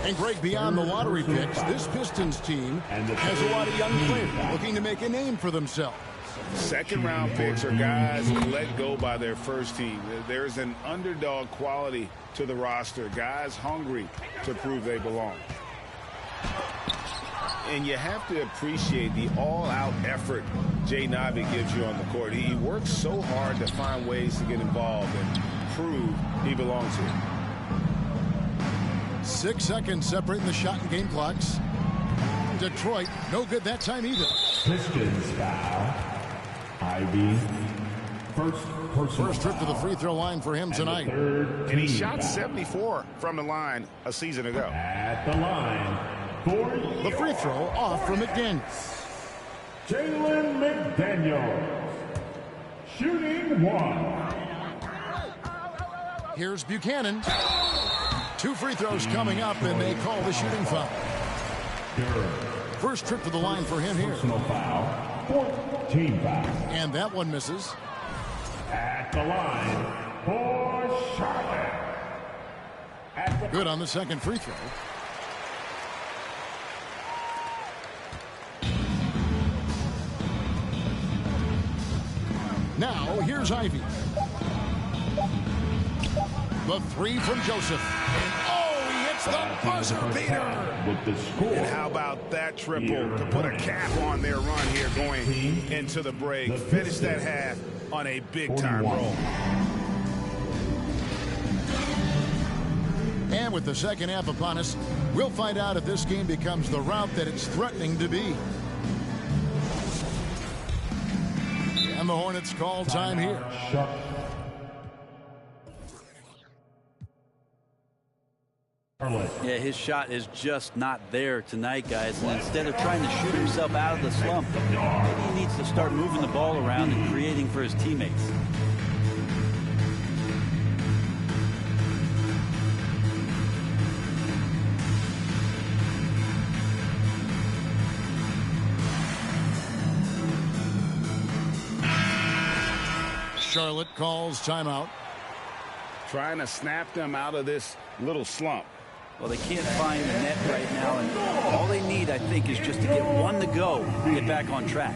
And Greg, beyond the lottery picks, this Pistons team has a lot of young players looking to make a name for themselves. Second-round picks are guys let go by their first team. There's an underdog quality to the roster. Guys hungry to prove they belong. And you have to appreciate the all-out effort Jay Ivey gives you on the court. He works so hard to find ways to get involved and prove he belongs here. 6 seconds separating the shot and game clocks. Detroit, no good that time either. Pistons foul. Ivy. First trip to the free throw line for him tonight. And he shot 74 from the line a season ago. At the line. The free throw off from McDaniels. Jalen McDaniels. Shooting 1. Here's Buchanan. 2 free throws coming up, and they call the shooting foul. First trip to the line for him here. Personal foul. 14 foul. And that one misses. At the line for Charlotte. Good on the second free throw. Now, here's Ivy. The 3 from Joseph. And oh, he hits the buzzer beater. With the score. And how about that triple to put a cap on their run here going into the break. Finish that half on a big-time roll. And with the second half upon us, we'll find out if this game becomes the rout that it's threatening to be. And the Hornets call time here. Yeah, his shot is just not there tonight, guys. And instead of trying to shoot himself out of the slump, maybe he needs to start moving the ball around and creating for his teammates. Charlotte calls timeout. Trying to snap them out of this little slump. Well, they can't find the net right now, and all they need, I think, is just to get one to go and get back on track.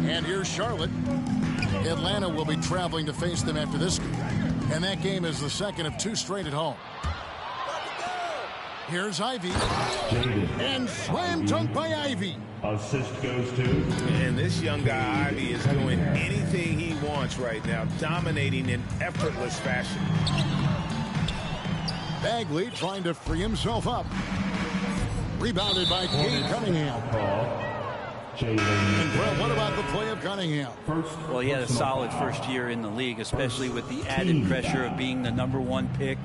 And here's Charlotte. Atlanta will be traveling to face them after this game. And that game is the second of 2 straight at home. Here's Ivy. And slam dunk by Ivy. Assist goes to. And this young guy, Ivy, is doing anything he wants right now, dominating in effortless fashion. Bagley trying to free himself up. Rebounded by Cade Cunningham. And Brett, what about the play of Cunningham? Well, he had a solid first year in the league, especially with the added pressure of being the #1 pick.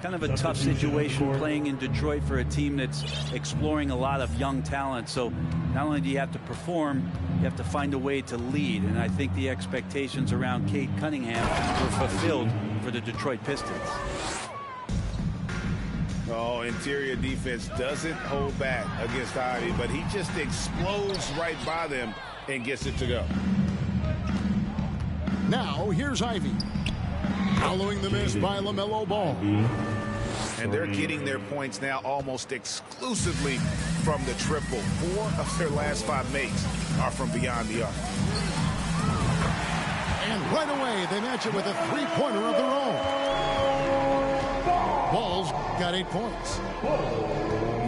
Kind of a tough situation playing in Detroit for a team that's exploring a lot of young talent. So not only do you have to perform, you have to find a way to lead. And I think the expectations around Cade Cunningham were fulfilled for the Detroit Pistons. Oh, interior defense doesn't hold back against Ivy, but he just explodes right by them and gets it to go. Now, here's Ivy. Following the miss by LaMelo Ball. And they're getting their points now almost exclusively from the triple. 4 of their last 5 makes are from beyond the arc. And right away, they match it with a three-pointer of their own. Ball's got 8 points.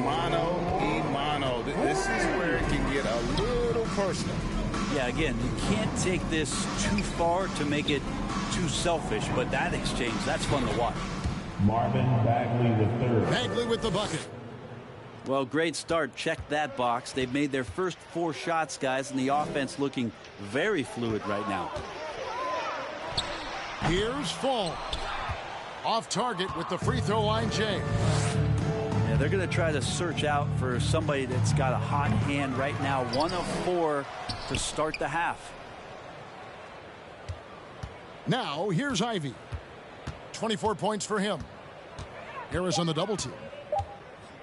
Mano y mano. This is where it can get a little personal. Yeah, again, you can't take this too far to make it too selfish, but that exchange, that's fun to watch. Marvin Bagley with third. Bagley with the bucket. Well, great start. Check that box. They've made their first 4 shots, guys, and the offense looking very fluid right now. Here's Fall. Off target with the free throw line, Jay. Yeah, they're going to try to search out for somebody that's got a hot hand right now. 1 of 4 to start the half. Now, here's Ivy. 24 points for him. Harris on the double team.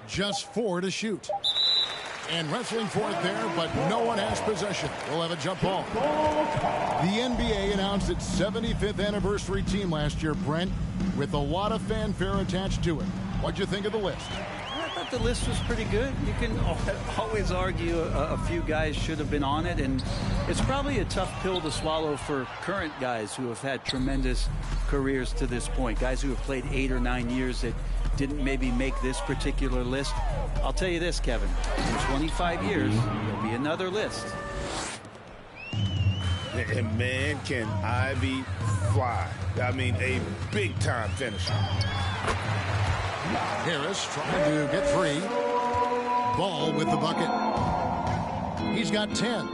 Just 4 to shoot. And wrestling for it there, but no one has possession. We'll have a jump ball. The NBA announced its 75th anniversary team last year, Brent, with a lot of fanfare attached to it. What'd you think of the list? I thought the list was pretty good. You can always argue a few guys should have been on it, and it's probably a tough pill to swallow for current guys who have had tremendous careers to this point. Guys who have played 8 or 9 years that didn't maybe make this particular list. I'll tell you this, Kevin. In 25 years, there'll be another list. And man, can Ivy fly. I mean, a big-time finisher. Harris trying to get free. Ball with the bucket. He's got 10.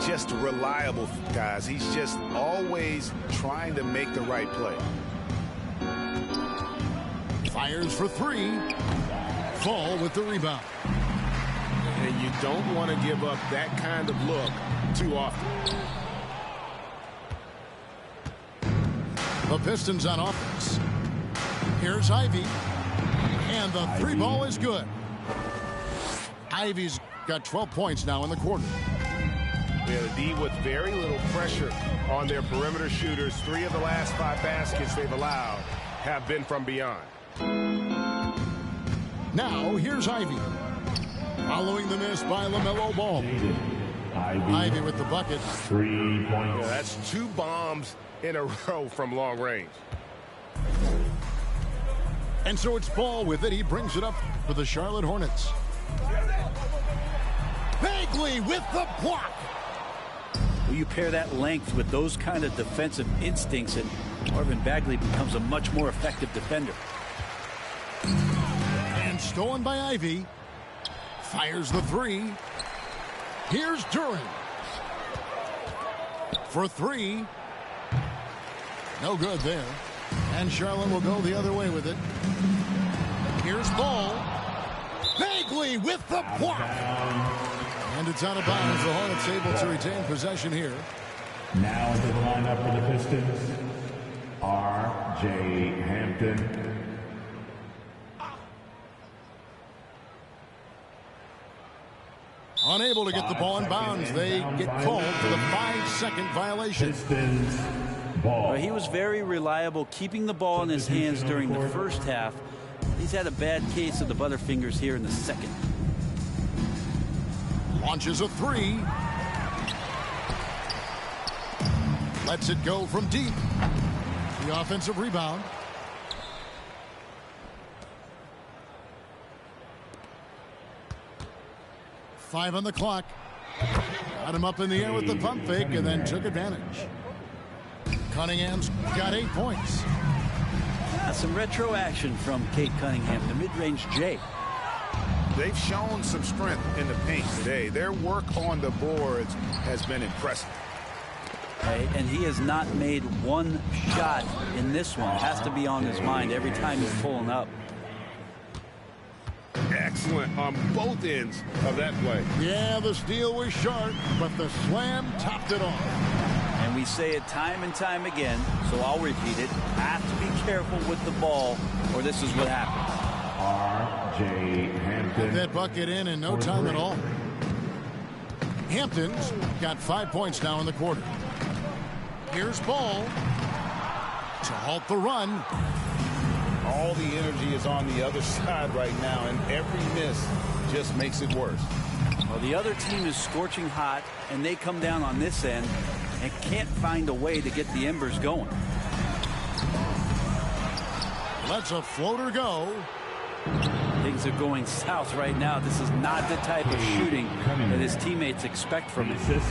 Just reliable, guys. He's just always trying to make the right play. Fires for 3. Fall with the rebound. And you don't want to give up that kind of look too often. The Pistons on offense. Here's Ivy. And the 3 ball is good. Ivy's got 12 points now in the quarter. Yeah, the D with very little pressure on their perimeter shooters. 3 of the last 5 baskets they've allowed have been from beyond. Now, here's Ivy. Following the miss by LaMelo Ball. Ivy with the bucket. 3 points. Yeah, that's 2 bombs in a row from long range. And so it's Ball with it. He brings it up for the Charlotte Hornets. Bagley with the block. Well, you pair that length with those kind of defensive instincts, and Marvin Bagley becomes a much more effective defender. And stolen by Ivy. Fires the 3. Here's Duran. For 3. No good there. And Charlotte will go the other way with it. Here's Ball. Bagley with the block. And it's out of bounds. The Hornets able to retain possession here. Now into the lineup for the Pistons, R.J. Hampton. Unable to get the ball in bounds. They get called for the 5-second violation. Pistons ball. Well, he was very reliable, keeping the ball in his hands during the first half. He's had a bad case of the butterfingers here in the second. Launches a 3. Lets it go from deep. The offensive rebound. Five on the clock. Got him up in the air with the pump fake and then took advantage. Cunningham's got 8 points. Some retro action from Kate Cunningham, the mid-range J. They've shown some strength in the paint today. Their work on the boards has been impressive. And he has not made one shot in this one. It has to be on his mind every time he's pulling up. Excellent on both ends of that play. Yeah, the steal was sharp, but the slam topped it off. And we say it time and time again, so I'll repeat it. Have to be careful with the ball, or this is what happens. R.J. Hampton. Put that bucket in no time at all. Hampton's got 5 points now in the quarter. Here's Ball to halt the run. all the energy is on the other side right now, and every miss just makes it worse. Well, the other team is scorching hot, and they come down on this end and can't find a way to get the embers going. Lets a floater go. Things are going south right now. This is not the type of shooting that his teammates expect from him.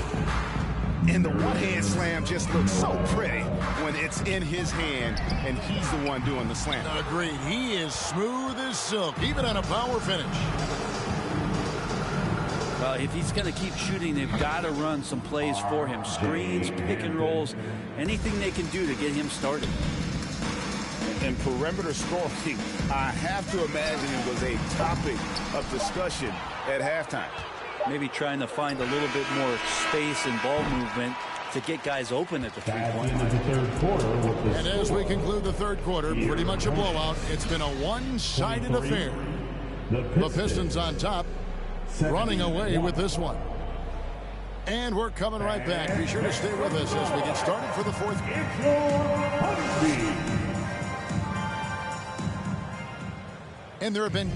And the one-hand slam just looks so pretty when it's in his hand, and he's the one doing the slam. Agreed. He is smooth as silk, even on a power finish. Well, if he's going to keep shooting, they've got to run some plays for him. Screens, pick and rolls, anything they can do to get him started. And perimeter scoring, I have to imagine it was a topic of discussion at halftime. Maybe trying to find a little bit more space and ball movement to get guys open at the three-point line. And as we conclude the third quarter, pretty much a blowout. It's been a one-sided affair. The Pistons on top, running away with this one. And we're coming right back. Be sure to stay with us as we get started for the fourth quarter. And there have been